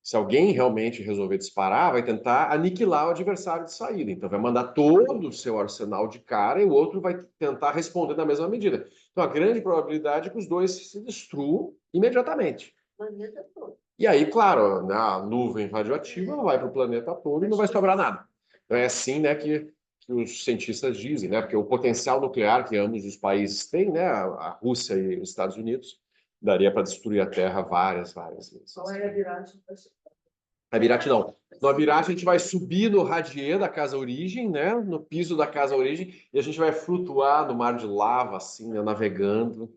Se alguém realmente resolver disparar, vai tentar aniquilar o adversário de saída. Então, vai mandar todo o seu arsenal de cara e o outro vai tentar responder na mesma medida. Então, a grande probabilidade é que os dois se destruam imediatamente. Planeta todo. E aí, claro, né, a nuvem radioativa vai para o planeta todo e não vai sobrar nada. Então, é assim, né, que os cientistas dizem, né, porque o potencial nuclear que ambos os países têm, né, a Rússia e os Estados Unidos, daria para destruir a Terra várias vezes. Só é Abirate. Abirate não. No Abirate a gente vai subir no radier da casa origem, né, no piso da casa origem, e a gente vai flutuar no mar de lava, assim, né, navegando.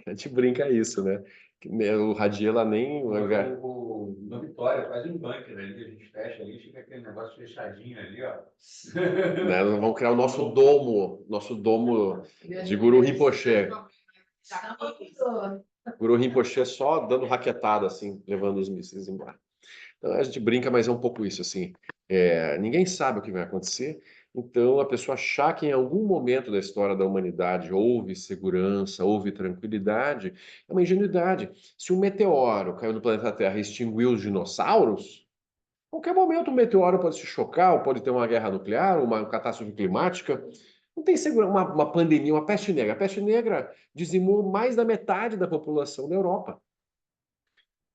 A gente brinca isso, né? O radier lá nem... No Vitória, faz um bunker ali, a gente fecha ali, fica aquele negócio fechadinho ali, ó. Né? Nós vamos criar o nosso domo de Guru Rinpoche. Guru Rinpoche só dando raquetada, assim, levando os mísseis embora. Então a gente brinca, mas é um pouco isso, assim. Ninguém sabe o que vai acontecer, então a pessoa achar que em algum momento da história da humanidade houve segurança, houve tranquilidade, é uma ingenuidade. Se um meteoro caiu no planeta Terra e extinguiu os dinossauros, qualquer momento um meteoro pode se chocar, ou pode ter uma guerra nuclear, uma catástrofe climática. Não tem segurança, uma pandemia, uma peste negra. A peste negra dizimou mais da metade da população da Europa.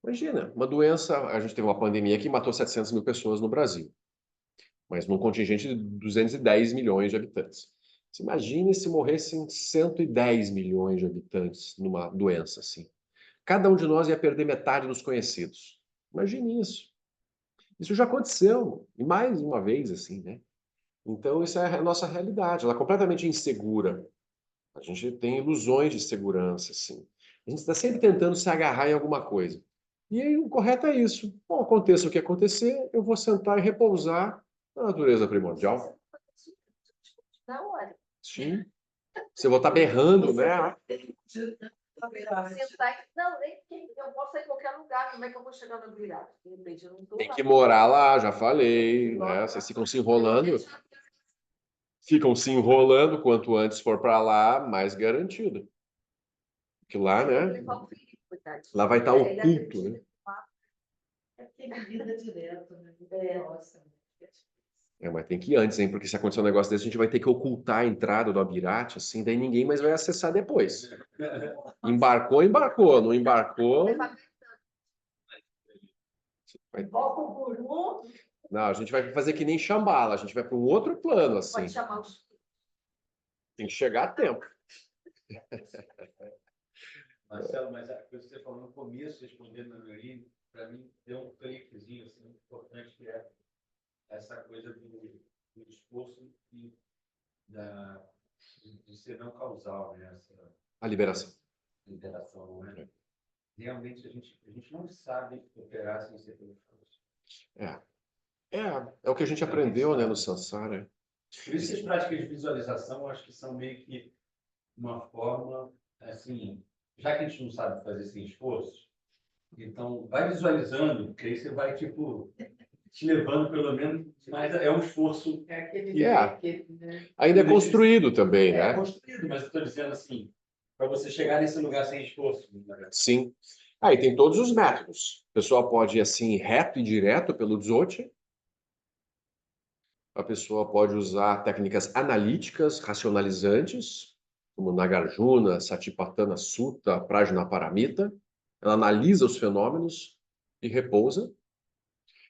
Imagina, uma doença, a gente teve uma pandemia que matou 700 mil pessoas no Brasil, mas num contingente de 210 milhões de habitantes. Você imagine se morressem 110 milhões de habitantes numa doença assim. Cada um de nós ia perder metade dos conhecidos. Imagine isso. Isso já aconteceu, e mais uma vez assim, né? Então, isso é a nossa realidade, ela é completamente insegura. A gente tem ilusões de segurança, assim. A gente está sempre tentando se agarrar em alguma coisa. E aí, o correto é isso. Bom, aconteça o que acontecer, eu vou sentar e repousar na natureza primordial. Na hora. Sim. Você vai estar berrando, né? Não, nem eu posso ir em qualquer lugar. Como é que eu vou chegar no virado? De repente, eu não tô Tem lá. que morar lá, já falei, né? Vocês ficam se enrolando. Ficam se enrolando, quanto antes for para lá, mais garantido. Porque lá, né? Lá vai estar oculto, né? É porque vida direto, né? Nossa. Mas tem que ir antes, hein? Porque se acontecer um negócio desse, a gente vai ter que ocultar a entrada do Abirate, assim, daí ninguém mais vai acessar depois. Embarcou, embarcou. Não embarcou. Não, a gente vai fazer que nem Shambhala, a gente vai para um outro plano, assim. Pode chamar os... Tem que chegar a tempo. Marcelo, mas a coisa que você falou no começo, respondendo a Maria, para mim, deu um cliquezinho assim, importante, que é essa coisa do esforço e de ser não causal, né? Essa A liberação. liberação, né? realmente a gente não sabe operar sem ser pelo esforço. É, é o que a gente aprendeu, né, no Sansara. Por isso que as práticas de visualização, eu acho que são meio que uma forma, assim, já que a gente não sabe fazer sem esforço, então vai visualizando, porque aí você vai, tipo, te levando pelo menos, mas é um esforço. É aquele Yeah. que, né? Ainda é construído também, É né? construído, mas eu estou dizendo assim, para você chegar nesse lugar sem esforço. Né? Sim. Aí tem todos os métodos. A pessoa pode ir assim, reto e direto pelo Dzogchen. A pessoa pode usar técnicas analíticas, racionalizantes, como Nagarjuna, Satipatthana Sutta, Prajnaparamita. Ela analisa os fenômenos e repousa.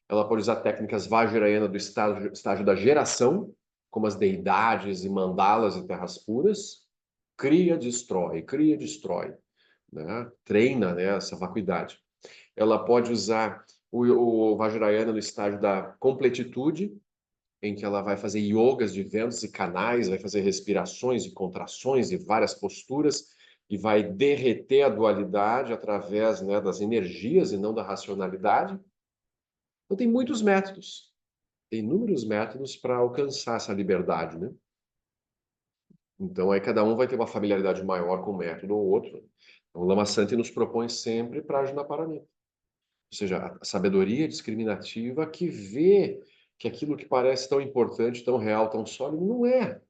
Ela pode usar técnicas Vajrayana do estágio da geração, como as deidades e mandalas e terras puras. Cria, destrói, né? Treina, né, essa vacuidade. Ela pode usar o Vajrayana no estágio da completitude, em que ela vai fazer yogas de ventos e canais, vai fazer respirações e contrações e várias posturas, e vai derreter a dualidade através, né, das energias e não da racionalidade. Então tem muitos métodos, tem inúmeros métodos para alcançar essa liberdade, né? Então aí cada um vai ter uma familiaridade maior com um método ou outro. Então, o Lama Santi nos propõe sempre Prajnaparamita. Ou seja, a sabedoria discriminativa que vê que aquilo que parece tão importante, tão real, tão sólido, não é.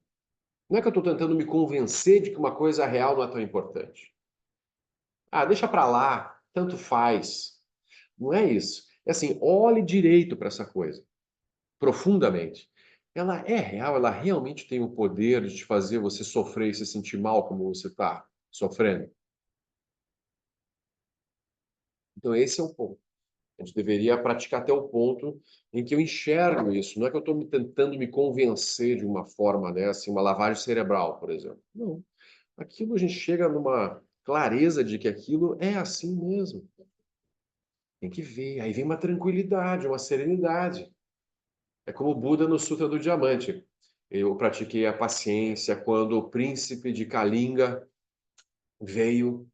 Não é que eu estou tentando me convencer de que uma coisa real não é tão importante. Ah, deixa para lá, tanto faz. Não é isso. É assim, olhe direito para essa coisa, profundamente. Ela é real, ela realmente tem o poder de te fazer você sofrer e se sentir mal como você está sofrendo. Então, esse é o ponto. A gente deveria praticar até o ponto em que eu enxergo isso. Não é que eu estou tentando me convencer de uma forma, né, assim, uma lavagem cerebral, por exemplo. Não. Aquilo a gente chega numa clareza de que aquilo é assim mesmo. Tem que ver. Aí vem uma tranquilidade, uma serenidade. É como o Buda no Sutra do Diamante. Eu pratiquei a paciência quando o príncipe de Kalinga veio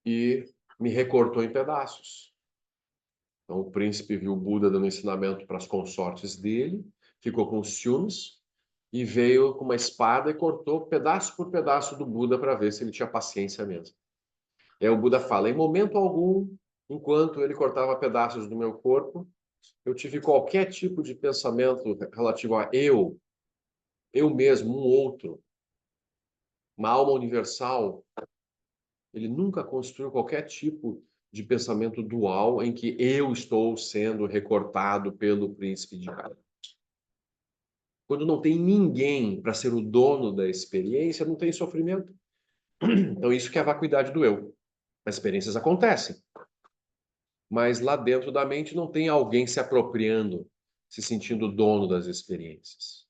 e me recortou em pedaços. Então, o príncipe viu o Buda dando ensinamento para as consortes dele, ficou com ciúmes e veio com uma espada e cortou pedaço por pedaço do Buda para ver se ele tinha paciência mesmo. E aí o Buda fala: em momento algum, enquanto ele cortava pedaços do meu corpo, eu tive qualquer tipo de pensamento relativo a eu mesmo, um outro, uma alma universal. Ele nunca construiu qualquer tipo de pensamento dual em que eu estou sendo recortado pelo príncipe de Kala. Quando não tem ninguém para ser o dono da experiência, não tem sofrimento. Então, isso que é a vacuidade do eu. As experiências acontecem, mas lá dentro da mente não tem alguém se apropriando, se sentindo dono das experiências.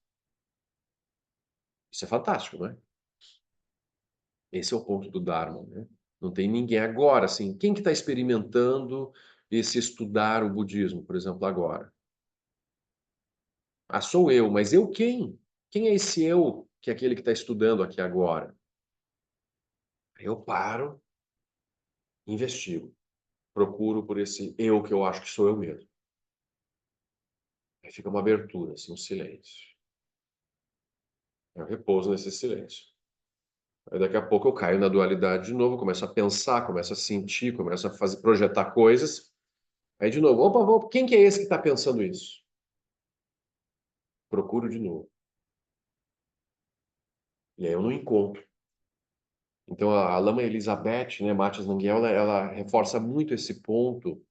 Isso é fantástico, não é? Esse é o ponto do Dharma, né? Não tem ninguém agora, assim, quem que está experimentando esse estudar o budismo, por exemplo, agora? Ah, sou eu, mas eu quem? Quem é esse eu que é aquele que está estudando aqui agora? Eu paro, investigo, procuro por esse eu que eu acho que sou eu mesmo. Aí fica uma abertura, assim, um silêncio. Eu repouso nesse silêncio. Aí daqui a pouco eu caio na dualidade de novo, começo a pensar, começo a sentir, começo a fazer, projetar coisas. Aí de novo, opa, quem que é esse que está pensando isso? Procuro de novo. E aí eu não encontro. Então a Lama Elizabeth, né, Matias Nanguel, ela reforça muito esse ponto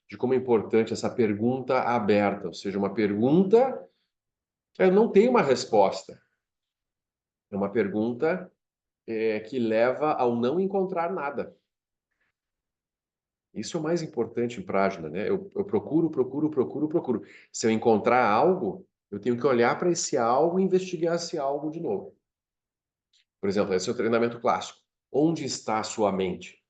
de como é importante essa pergunta aberta, ou seja, uma pergunta que não tem uma resposta. É uma pergunta que leva ao não encontrar nada. Isso é o mais importante em Prajna, né? Eu procuro. Se eu encontrar algo, eu tenho que olhar para esse algo e investigar esse algo de novo. Por exemplo, esse é o treinamento clássico. Onde está a sua mente?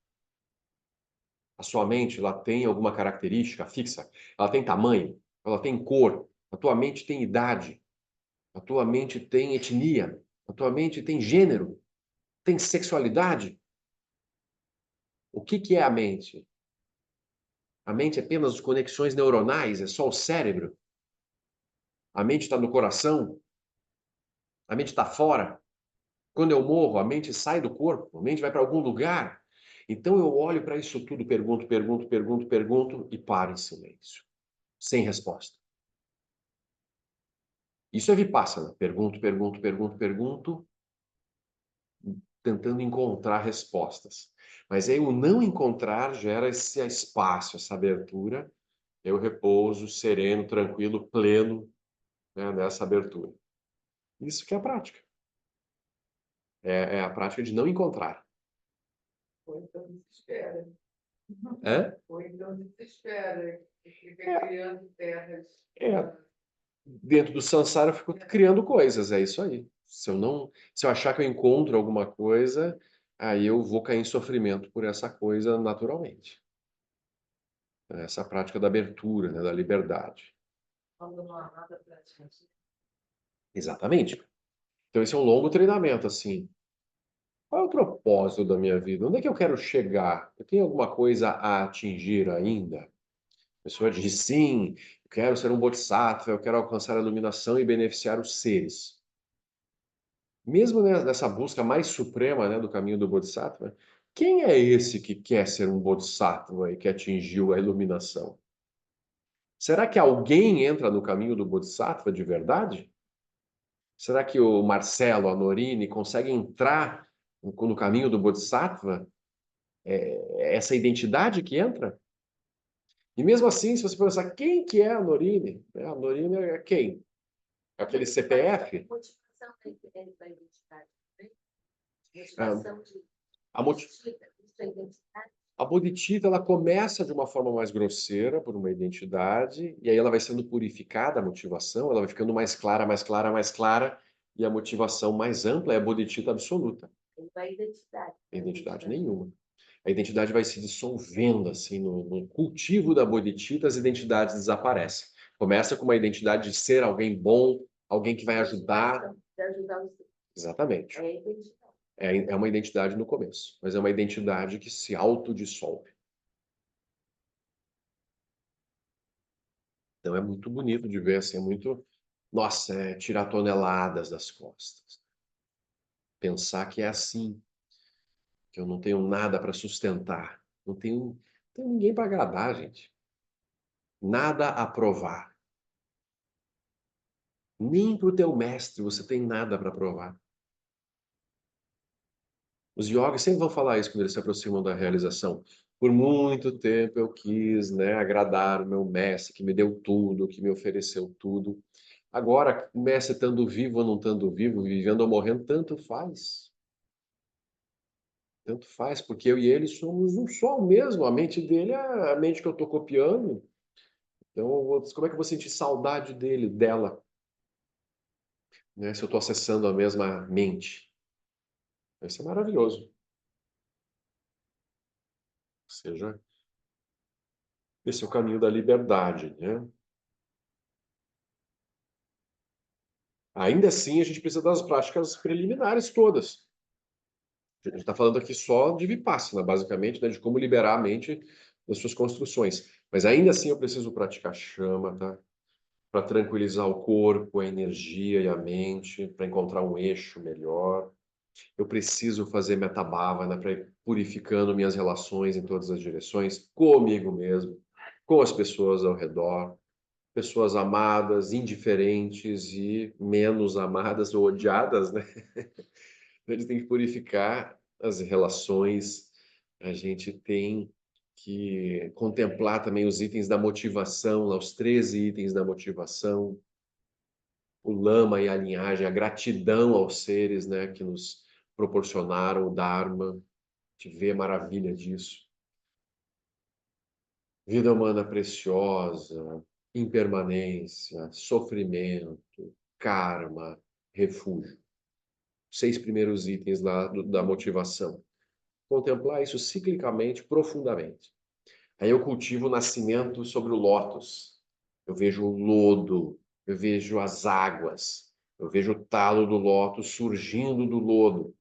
A sua mente, ela tem alguma característica fixa? Ela tem tamanho? Ela tem cor? A tua mente tem idade? A tua mente tem etnia? A tua mente tem gênero? Tem sexualidade? O que que é a mente? A mente é apenas conexões neuronais, é só o cérebro. A mente está no coração, a mente está fora. Quando eu morro, a mente sai do corpo, a mente vai para algum lugar. Então eu olho para isso tudo, pergunto e paro em silêncio, sem resposta. Isso é Vipassana. Pergunto, tentando encontrar respostas. Mas aí o não encontrar gera esse espaço, essa abertura. Eu repouso, sereno, tranquilo, pleno, né, nessa abertura. Isso que é a prática. É a prática de não encontrar. Ou então desespera. Hã? Ou então desespera. E fica criando terras. É. Dentro do samsara eu fico criando coisas, é isso aí. Se eu achar que eu encontro alguma coisa, aí eu vou cair em sofrimento por essa coisa naturalmente. Essa prática da abertura, né, da liberdade. Quando não há nada para atingir. Exatamente. Então esse é um longo treinamento, assim. Qual é o propósito da minha vida? Onde é que eu quero chegar? Eu tenho alguma coisa a atingir ainda? A pessoa diz, sim, eu quero ser um bodhisattva, eu quero alcançar a iluminação e beneficiar os seres. Mesmo nessa busca mais suprema, né, do caminho do bodhisattva, quem é esse que quer ser um bodhisattva e que atingiu a iluminação? Será que alguém entra no caminho do bodhisattva de verdade? Será que o Marcelo, a Norini, conseguem entrar no caminho do bodhisattva? É essa identidade que entra? E mesmo assim, se você pensar, quem que é a Norini? A Norini é quem? Aquele CPF? Motivação da identidade. Ah, Motivação de a moti- sua identidade. A bodhicitta, ela começa de uma forma mais grosseira, por uma identidade, e aí ela vai sendo purificada, a motivação, ela vai ficando mais clara, mais clara, mais clara, e a motivação mais ampla é a bodhicitta absoluta. Não é identidade. Identidade nenhuma. A identidade vai se dissolvendo, assim, no cultivo da bodhicitta, as identidades desaparecem. Começa com uma identidade de ser alguém bom, alguém que vai ajudar. De ajudar os. Exatamente. É identidade. É uma identidade no começo, mas é uma identidade que se autodissolve. Então é muito bonito de ver, assim, é muito... Nossa, é tirar toneladas das costas. Pensar que é assim, que eu não tenho nada para sustentar. Não tenho ninguém para agradar, gente. Nada a provar. Nem para o teu mestre você tem nada para provar. Os yogis sempre vão falar isso quando eles se aproximam da realização. Por muito tempo eu quis, né, agradar o meu mestre, que me deu tudo, que me ofereceu tudo. Agora, o mestre estando vivo ou não estando vivo, vivendo ou morrendo, tanto faz. Tanto faz, porque eu e ele somos um só mesmo. A mente dele é a mente que eu estou copiando. Então, como é que eu vou sentir saudade dele, dela, né, se eu estou acessando a mesma mente? Isso é maravilhoso. Ou seja, esse é o caminho da liberdade, né? Ainda assim, a gente precisa das práticas preliminares todas. A gente está falando aqui só de Vipassana, basicamente, né, de como liberar a mente das suas construções. Mas ainda assim eu preciso praticar chama, tá? Para tranquilizar o corpo, a energia e a mente, para encontrar um eixo melhor. Eu preciso fazer metabhavana para ir purificando minhas relações em todas as direções, comigo mesmo, com as pessoas ao redor, pessoas amadas, indiferentes e menos amadas ou odiadas, né? Eles têm que purificar as relações. A gente tem que contemplar também os itens da motivação, os 13 itens da motivação, o lama e a linhagem, a gratidão aos seres, né, que nos proporcionaram o Dharma. A gente vê a maravilha disso. Vida humana preciosa, impermanência, sofrimento, karma, refúgio. 6 primeiros itens lá da motivação. Contemplar isso ciclicamente, profundamente. Aí eu cultivo o nascimento sobre o lótus. Eu vejo o lodo, eu vejo as águas, eu vejo o talo do lótus surgindo do lodo.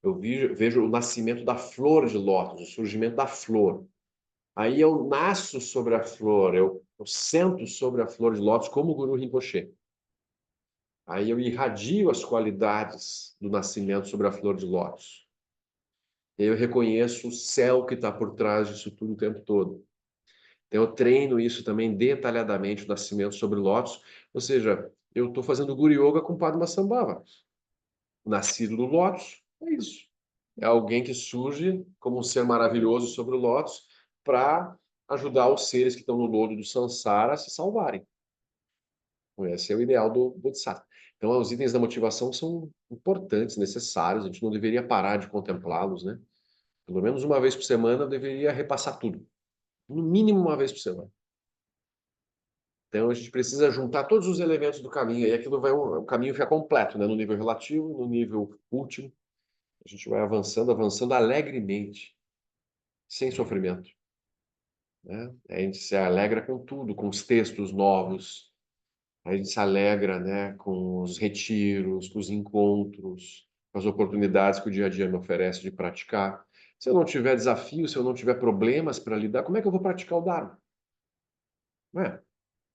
Eu vejo o nascimento da flor de lótus, o surgimento da flor. Aí eu nasço sobre a flor, eu sento sobre a flor de lótus como o Guru Rinpoche. Aí eu irradio as qualidades do nascimento sobre a flor de lótus. Eu reconheço o céu que está por trás disso tudo o tempo todo. Então, eu treino isso também detalhadamente, o nascimento sobre lótus. Ou seja, eu estou fazendo Guru Yoga com Padmasambhava. Nascido do lótus, é isso. É alguém que surge como um ser maravilhoso sobre o lótus para ajudar os seres que estão no lodo do samsara a se salvarem. Esse é o ideal do Bodhisattva. Então, os itens da motivação são importantes, necessários. A gente não deveria parar de contemplá-los, né? Pelo menos uma vez por semana eu deveria repassar tudo. No mínimo uma vez por semana. Então, a gente precisa juntar todos os elementos do caminho. E aquilo vai, o caminho fica completo, né? No nível relativo, no nível último. A gente vai avançando, avançando alegremente, sem sofrimento, né? A gente se alegra com tudo, com os textos novos. A gente se alegra, né, com os retiros, com os encontros, com as oportunidades que o dia a dia me oferece de praticar. Se eu não tiver desafio, se eu não tiver problemas para lidar, como é que eu vou praticar o Dharma? Não é?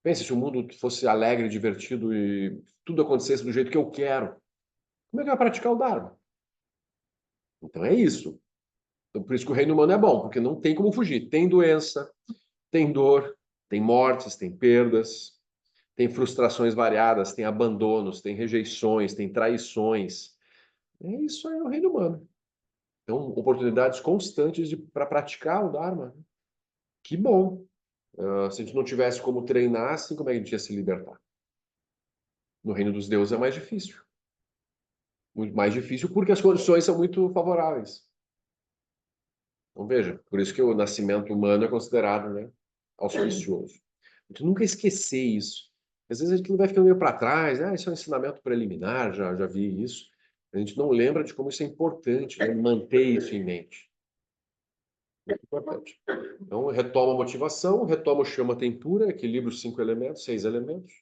Pense se o mundo fosse alegre, divertido e tudo acontecesse do jeito que eu quero. Como é que eu vou praticar o Dharma? Então é isso. Então, por isso que o reino humano é bom, porque não tem como fugir. Tem doença, tem dor, tem mortes, tem perdas, tem frustrações variadas, tem abandonos, tem rejeições, tem traições. Isso é o reino humano. Então, oportunidades constantes para praticar o Dharma. Que bom. Se a gente não tivesse como treinar, assim, como é que a gente ia se libertar? No reino dos deuses é mais difícil. Muito mais difícil porque as condições são muito favoráveis. Então, veja, por isso que o nascimento humano é considerado, né, auspicioso. A gente nunca esquecer isso. Às vezes a gente vai ficando meio para trás, isso é um ensinamento preliminar, já vi isso. A gente não lembra de como isso é importante, né, manter isso em mente. Muito importante. Então, retoma a motivação, retoma o chama tempura, equilibra os 5 elementos, 6 elementos.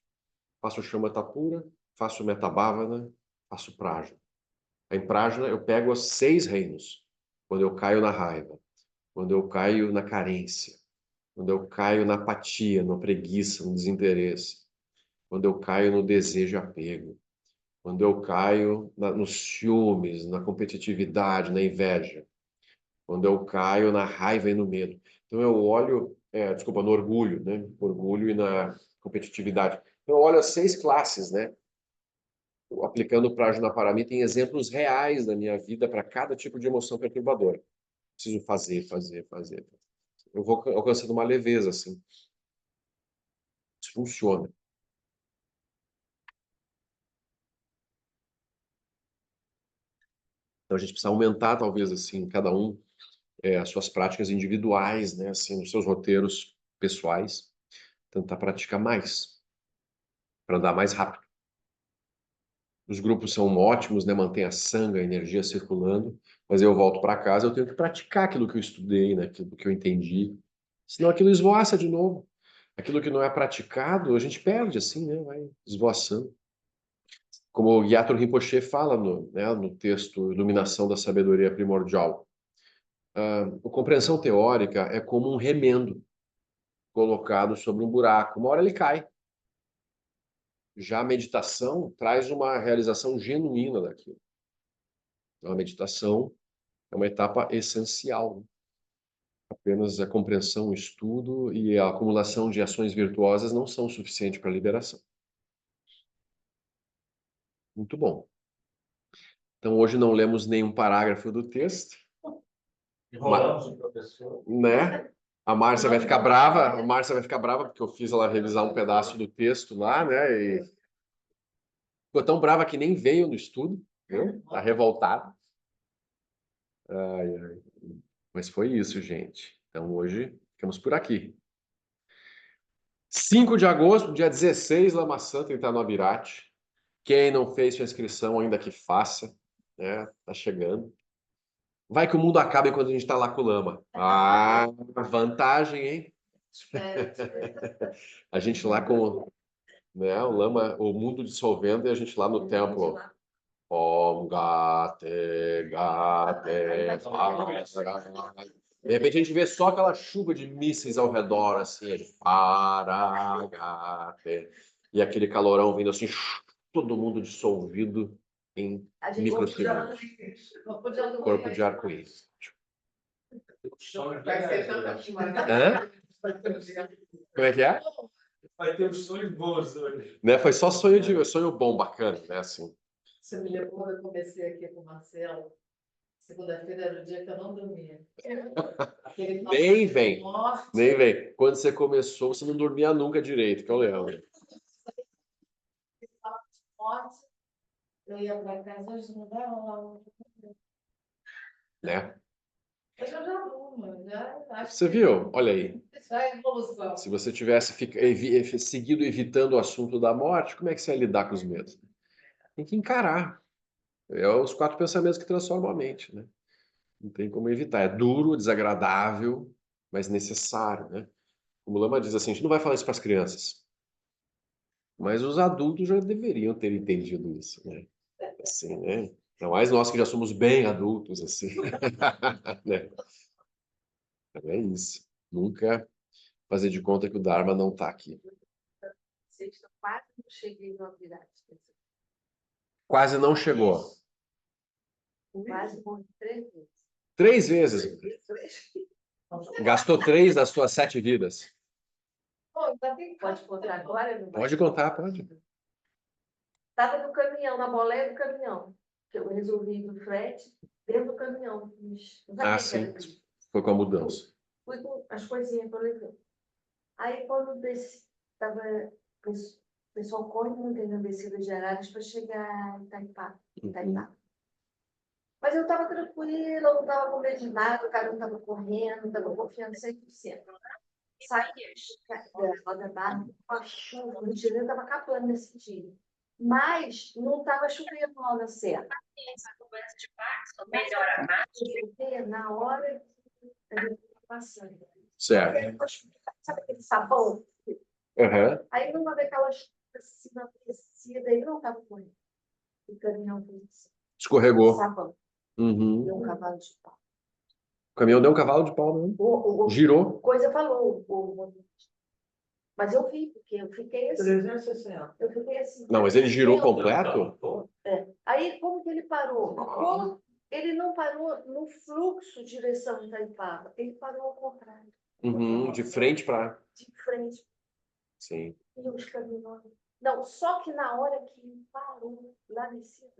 Faço o chama tapura, faço o metabhavana, faço prajna. Em prajna eu pego os 6 reinos. Quando eu caio na raiva, quando eu caio na carência, quando eu caio na apatia, na preguiça, no desinteresse, quando eu caio no desejo e apego, quando eu caio nos ciúmes, na competitividade, na inveja, quando eu caio na raiva e no medo. Então eu olho, desculpa, no orgulho, né? Orgulho e na competitividade. Então eu olho as 6 classes, né? Aplicando o Prajna para mim, tem exemplos reais da minha vida para cada tipo de emoção perturbadora. Preciso fazer, fazer, fazer. Eu vou alcançando uma leveza, assim. Isso funciona. Então a gente precisa aumentar, talvez, assim, cada um as suas práticas individuais, né? Assim, os seus roteiros pessoais. Tentar praticar mais, para andar mais rápido. Os grupos são ótimos, né? Mantém a sanga, a energia circulando, mas eu volto para casa, eu tenho que praticar aquilo que eu estudei, né? Aquilo que eu entendi. Senão aquilo esvoaça de novo. Aquilo que não é praticado, a gente perde, assim, né? Vai esvoaçando. Como o Gyatro Rinpoche fala no texto Iluminação da Sabedoria Primordial. A compreensão teórica é como um remendo colocado sobre um buraco. Uma hora ele cai. Já a meditação traz uma realização genuína daquilo. Então, a meditação é uma etapa essencial. Né? Apenas a compreensão, o estudo e a acumulação de ações virtuosas não são suficientes para a liberação. Muito bom. Então, hoje não lemos nenhum parágrafo do texto. Enrolamos o professor. Né? A Márcia vai ficar brava, porque eu fiz ela revisar um pedaço do texto lá, né? E ficou tão brava que nem veio no estudo, viu? Tá revoltada. Ai, ai. Mas foi isso, gente. Então hoje ficamos por aqui. 5 de agosto, dia 16, Lama Santa em Itanobirate. Quem não fez sua inscrição ainda que faça, né? Tá chegando. Vai que o mundo acaba enquanto a gente está lá com o Lama. Vantagem, hein? A gente lá com, né, o Lama, o mundo dissolvendo e a gente lá no templo. Om Gate Gate De repente a gente vê só aquela chuva de mísseis ao redor, assim, de Paragate, e aquele calorão vindo assim, todo mundo dissolvido em A gente microsegundos. corpo de arco-íris. Corpo de arco-íris. Vai ser tanta Hã? Como é que é? Vai ter uns sonhos bons hoje. Né? Foi só sonho bom, bacana, né? Assim. Você me lembrou quando eu comecei aqui com o Marcelo. Segunda-feira era o dia que eu não dormia. Aquele Nem vem. morte. Nem vem. Quando você começou, você não dormia nunca direito, que eu lembro. Morte. Eu ia para casa, hoje não vai rolar. Né? Hoje eu já durmo, já acho Você que viu? Olha aí. já é evolução. Se você tivesse seguido evitando o assunto da morte, como é que você ia lidar com os medos? Tem que encarar. É os 4 pensamentos que transformam a mente, né? Não tem como evitar. É duro, desagradável, mas necessário, né? Como o Lama diz assim, a gente não vai falar isso para as crianças. Mas os adultos já deveriam ter entendido isso, né? Assim, né? Ainda mais nós que já somos bem adultos, assim. Né? Então é isso. Nunca fazer de conta que o Dharma não está aqui. Sexta, quase não cheguei no Almirante. Quase não chegou. Quase morri 3 vezes. 3 vezes. Gastou 3 das suas 7 vidas. Pô, ainda tem Pode contar agora? Não vai? Pode contar, pode. Estava no caminhão, na boleia do caminhão, que eu resolvi ir do frete dentro do caminhão. Não sabia Ah, que era sim. isso. Foi com a mudança. Fui com as coisinhas para levar. Aí, quando desci, o pessoal corre muito na descida de Araras para chegar em Itaipá. Mas eu estava tranquila, não estava com medo de nada, o cara não estava correndo, estava confiando 100%. Saí da roda barra, a chuva, o Tirã estava acabando nesse dia. Mas não estava chovendo lá na serra. Na hora que a gente estava passando. Certo. Sabe aquele sabão? Uhum. Aí numa daquelas chuvas assim, na descida, ele não estava correndo. O caminhão fez assim, Escorregou. sabão, Uhum. deu um cavalo de pau. O caminhão deu um cavalo de pau, né? Girou. Coisa falou, mas eu vi, porque eu fiquei assim. 360. Eu fiquei assim. Não, mas ele girou completo? Aí, como que ele parou? Como ele não parou no fluxo direção Itaipava, ele parou ao contrário, Uhum. De frente para. de frente, Sim. e os caminhões. Não, só que na hora que ele parou, lá em cima,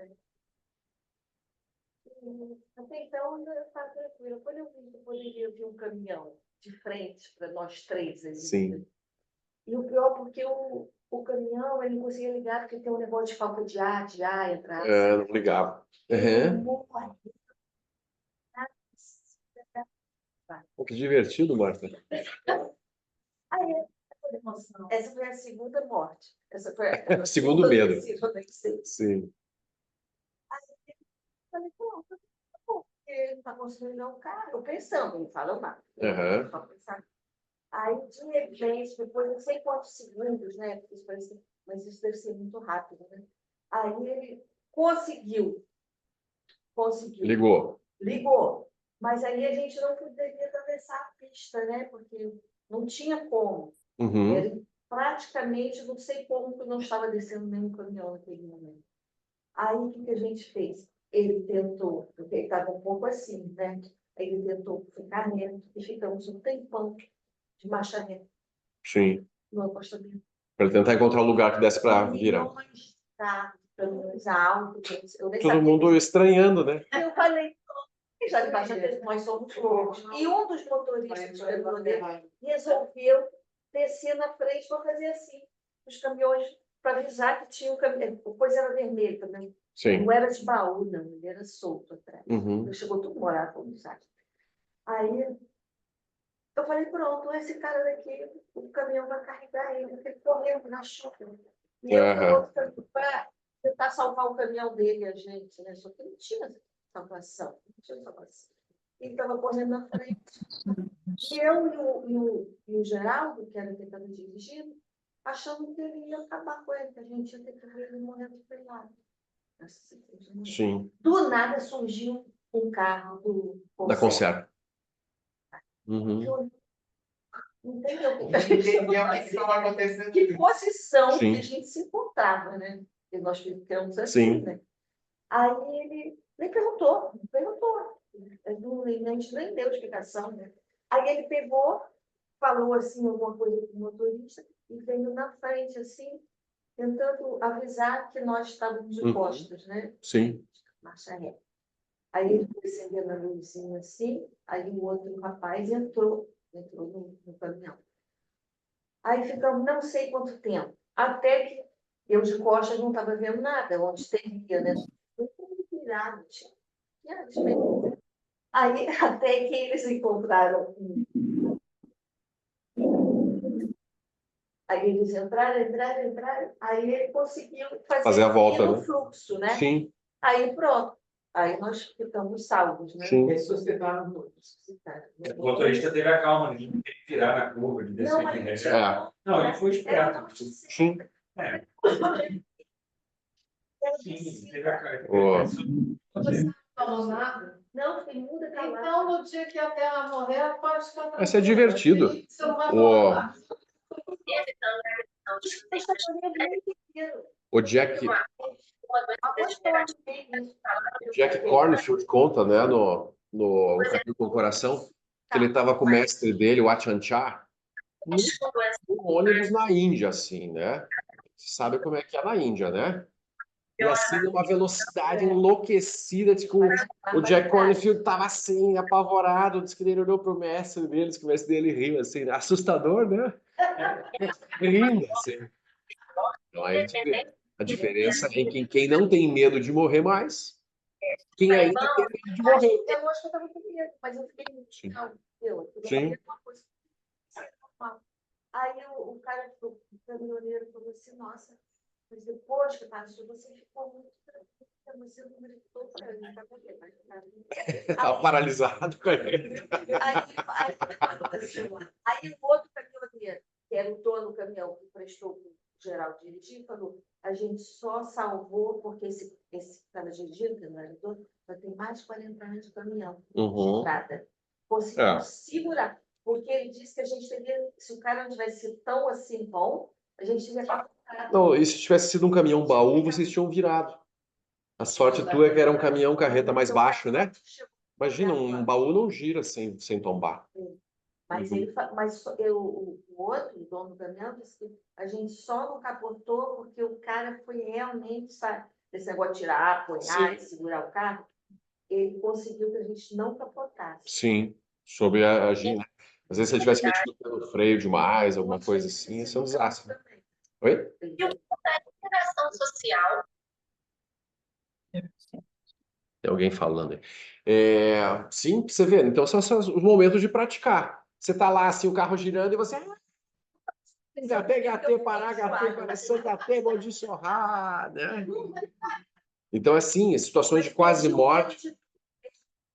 até então eu estava tranquila. Quando eu vi que eu poderia vir um caminhão de frente para nós 3 ali. Sim. E o pior, porque o caminhão, ele não conseguia ligar, porque tem um negócio de falta de ar entrar. É, não ligava. Uhum. Pô, que divertido, Marta. Essa foi a segunda morte. Essa foi a Segundo segunda medo. descida. Sim. Falei, pronto, tá bom, porque ele não está construindo um carro. Eu pensando, não fala nada. Uhum. Só pensar. Aí, de repente, depois não sei quantos segundos, né? Porque isso parece, mas isso deve ser muito rápido, né? Aí ele conseguiu. Ligou. Mas aí a gente não poderia atravessar a pista, né? Porque não tinha como. Uhum. Era praticamente, não sei como, que não estava descendo nenhum caminhão naquele momento. Aí o que a gente fez? Ele tentou, porque ele estava um pouco assim, né? Ele tentou ficar reto e ficamos um tempão de marcha reta Sim. no acostamento. Para tentar encontrar um lugar que desse para virar. Milhões de carros, caminhões altos, eu nem Todo sabia. mundo estranhando, né? Eu falei, já de baixa nós somos loucos. E um dos motoristas do caminhoneiro resolveu descer na frente para fazer assim, os caminhões, para avisar que tinha um caminhão. Depois era vermelho também. Sim. Não era de baú, não, ele era solto atrás. Uhum. Ele chegou tudo morar com o sabe? Aí eu falei, pronto, esse cara daqui, o caminhão vai carregar ele, porque ele correndo na chuva. E eu Aham. outro para tentar salvar o caminhão dele, a gente, né? Só que não tinha salvação, não tinha salvação. Ele estava correndo na frente. E eu e o Geraldo, que era quem estava dirigindo, achando que ele ia acabar com ele, que a gente ia ter que ver ele morrendo atropelado. Sim. Do nada surgiu um carro do Da conserto. conserva. Uhum. Entendeu? Entendeu o que estava acontecendo? Que posição Sim. que a gente se encontrava, né? E nós ficamos Sim. assim, né? Aí ele nem perguntou. A gente nem deu explicação, né? Aí ele pegou, falou assim alguma coisa com o motorista e veio na frente, assim, tentando avisar que nós estávamos de Uhum. costas, né? Sim. Marcha ré. Aí ele foi acendendo a luzinha assim, aí o outro rapaz entrou no caminhão. Aí ficamos não sei quanto tempo, até que eu de costas não estava vendo nada, onde teria, né? Foi tudo virado, tinha diferença. Aí até que eles encontraram. Aí eles entraram, aí ele conseguiu Fazer a volta, no né? fluxo, né? Sim. Aí pronto. Aí nós ficamos salvos, né? Sim. Ressuscitaram todos. O motorista teve a calma de não ter que virar na curva, de descer de ré. É. Não, ele foi esperto. Sim. É, sim, teve a calma. Ó. Você não falou nada? Não, tem muita calada. Então, no dia que a Terra morrer, pode ficar Vai ser tranquila. divertido. Você não vai Ó. falar. O Jack Cornfield conta, né, no Caminho com o Coração, que ele estava com o mestre dele, o Achan-Chah, num ônibus na Índia, assim, né? Você sabe como é que é na Índia, né? E assim, numa velocidade enlouquecida, tipo, o Jack Cornfield estava assim, apavorado, disse que ele olhou para o mestre dele, que o mestre dele riu, assim, assustador, né? Rindo, assim. Então aí a gente vê a diferença em quem não tem medo de morrer mais, quem ainda tem medo de morrer. Eu acho que eu estava com medo, mas eu fiquei Sim. Sim. Aí o cara, o caminhoneiro, falou assim, nossa, mas depois que passou, você ficou muito tranquila, você não gritou para mim, para poder, mas Estava paralisado com ele. Aí o outro caminhoneiro, que era o dono do caminhão que prestou para o Geraldo dirigir, falou, a gente só salvou porque esse que estava dirigindo, que não era o dono, já tem mais de 40 anos de caminhão, Uhum. estrada. Conseguiu segurar. Porque ele disse que a gente teria, se o cara não tivesse sido tão assim bom, a gente teria capturado. Não, e se tivesse sido um caminhão baú, vocês tinham virado. A sorte tua é que era um caminhão carreta mais baixo, né? Imagina, um baú não gira sem tombar. Mas, o outro, o dono do caminhão, disse que a gente só não capotou porque o cara foi realmente, sabe, esse negócio de tirar, apoiar e segurar o carro, ele conseguiu que a gente não capotasse. Sim, soube agir, né? Às vezes se ele tivesse metido pelo freio demais, alguma coisa assim, isso é um desastre. Oi? E o da interação social. Tem alguém falando aí. Sim, você vê. Então, são os momentos de praticar. Você está lá, assim, o carro girando, e você... Gatê, Pará, Gatê, Paraçã, Gatê, bom dia, sorrar, né? Então, assim, situações de quase morte...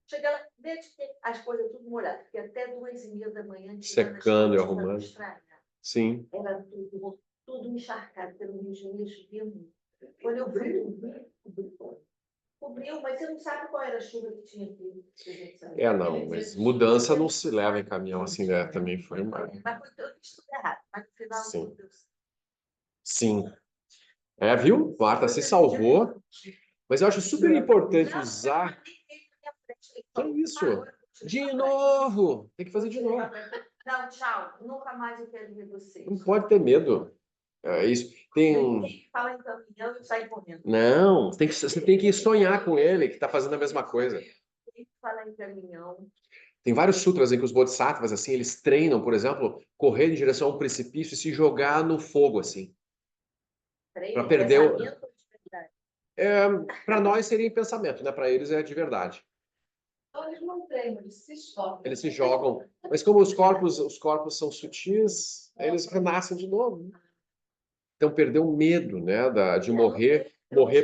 Chega lá, as coisas tudo molhadas, porque até 2h30 da manhã... Secando e arrumando. Sim. Era tudo encharcado pelo Rio de Janeiro, chovendo. Quando eu fui cobriu, mas você não sabe qual era a chuva que tinha aqui. Não, mas mudança não se leva em caminhão assim, né? Também foi uma... Mas foi tudo errado, mas no final... Sim. Sim. Viu? Marta se salvou. Mas eu acho super importante usar... Que isso? De novo! Tem que fazer de novo. Não, tchau. Nunca mais eu quero ver vocês. Não pode ter medo. É isso. Ninguém fala em caminhão e sai correndo. Não, você tem que sonhar com ele, que está fazendo a mesma coisa. Ninguém fala em caminhão. Tem vários sutras em que os bodhisattvas, assim, eles treinam, por exemplo, correr em direção a um precipício e se jogar no fogo, assim. Para perder o... Para nós seria em pensamento, né? Para eles é de verdade. Eles não treinam, eles se jogam. Eles se jogam. Mas como os corpos são sutis, eles renascem de novo. Então, perder o medo, né, de morrer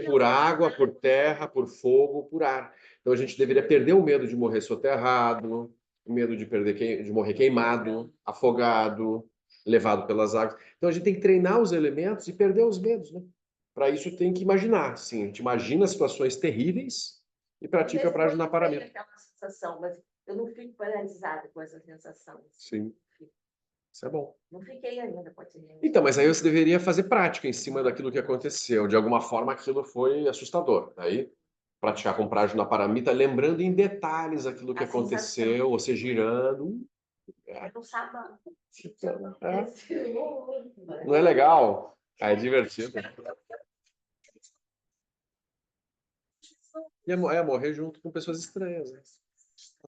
por água, por terra, por fogo, por ar. Então, a gente deveria perder o medo de morrer soterrado, o medo de morrer queimado, afogado, levado pelas águas. Então, a gente tem que treinar os elementos e perder os medos, né? Para isso, tem que imaginar. Sim, a gente imagina situações terríveis e pratica Prajnaparamita. Aquela sensação, mas Eu não fico paralisada com essa sensação. Sim. Isso é bom. Não fiquei ainda, pode ser. Então, mas aí você deveria fazer prática em cima daquilo que aconteceu. De alguma forma, aquilo foi assustador. Aí, praticar com prática na paramita, lembrando em detalhes aquilo que A sensação. aconteceu, você girando. É no sábado. Não é legal? Ah, é divertido. E morrer junto com pessoas estranhas, né?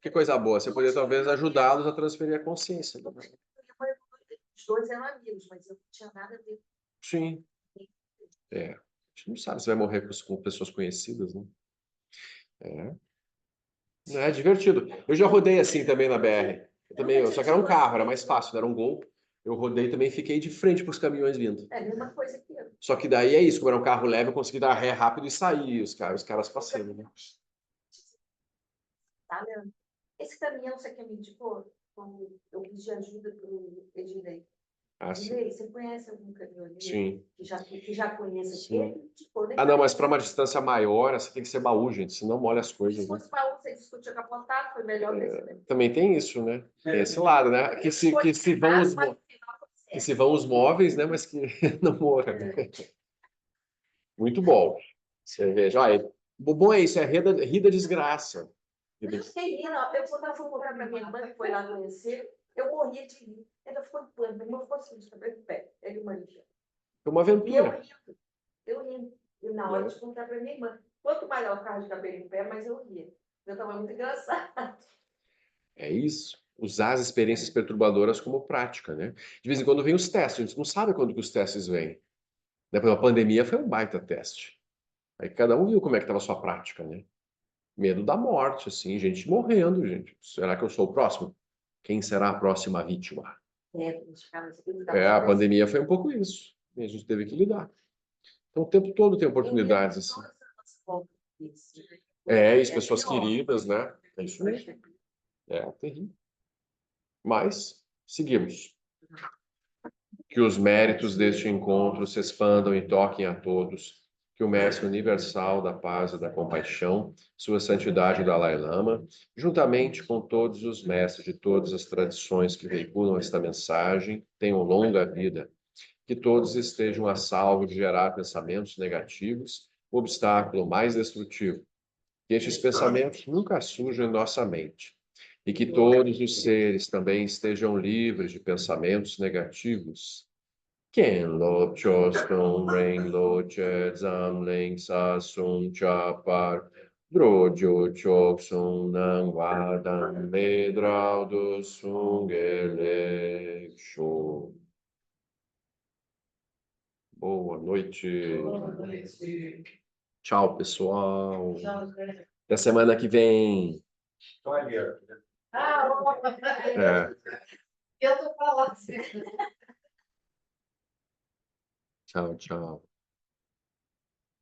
Que coisa boa. Você poderia talvez ajudá-los a transferir a consciência. Os dois eram amigos, mas eu não tinha nada a ver. Sim. A gente não sabe se vai morrer com pessoas conhecidas, né? É divertido. Eu já rodei assim também na BR. Só que era um carro, era mais fácil, era um Gol. Eu rodei também e fiquei de frente para os caminhões vindo. É a mesma coisa que eu. Só que daí é isso, como era um carro leve, eu consegui dar ré rápido e sair, os caras passando, né? Tá vendo? Esse caminhão, você que me indicou, eu pedi ajuda para o Ednei. Ah, sim. Ednei, você conhece algum caminhoneiro Sim. que já conheça Sim. ele? Tipo, Ah, não, mas para uma distância maior, você tem que ser baú, gente, senão molha as coisas. Se Né? fosse baú, você discutiu capotado, foi melhor desse. Também tem isso, né? Tem esse lado, né? Que se vão os móveis, né? Mas que não moram. Né? Muito bom. Você veja, olha, o bom é isso, é rir da desgraça. Eu fiquei rindo, eu quando ela foi comprar para minha irmã, que foi lá conhecer, eu morria de rir. Ela ficou de plano, minha irmã ficou assim, de cabelo de pé, ele e Maria. Foi uma E eu aventura. rindo, eu rindo. E na hora de contar para minha irmã, quanto mais ela ficava de cabelo em pé, mais eu ria. Eu estava muito engraçado. É isso. Usar as experiências perturbadoras como prática, né? De vez em quando vem os testes, a gente não sabe quando que os testes vêm. Né? A pandemia foi um baita teste. Aí cada um viu como é que estava a sua prática, né? Medo da morte, assim, gente morrendo, gente. Será que eu sou o próximo? Quem será a próxima vítima? A pandemia foi um pouco isso. E a gente teve que lidar. Então, o tempo todo tem oportunidades, assim. E as pessoas queridas, né? É isso mesmo. É terrível. Mas, seguimos. Que os méritos deste encontro se expandam e toquem a todos. Que o Mestre Universal da Paz e da Compaixão, Sua Santidade Dalai Lama, juntamente com todos os mestres de todas as tradições que veiculam esta mensagem, tenham longa vida. Que todos estejam a salvo de gerar pensamentos negativos, o obstáculo mais destrutivo. Que estes pensamentos nunca surjam em nossa mente. E que todos os seres também estejam livres de pensamentos negativos. Ken lo choston ring lo che zam ling sa sun cha par drojo chok sun nang wadan medrau do sung ele show. Boa noite. Tchau, pessoal. Até semana que vem. Olha, É. Eu tô falando assim. Tchau, tchau.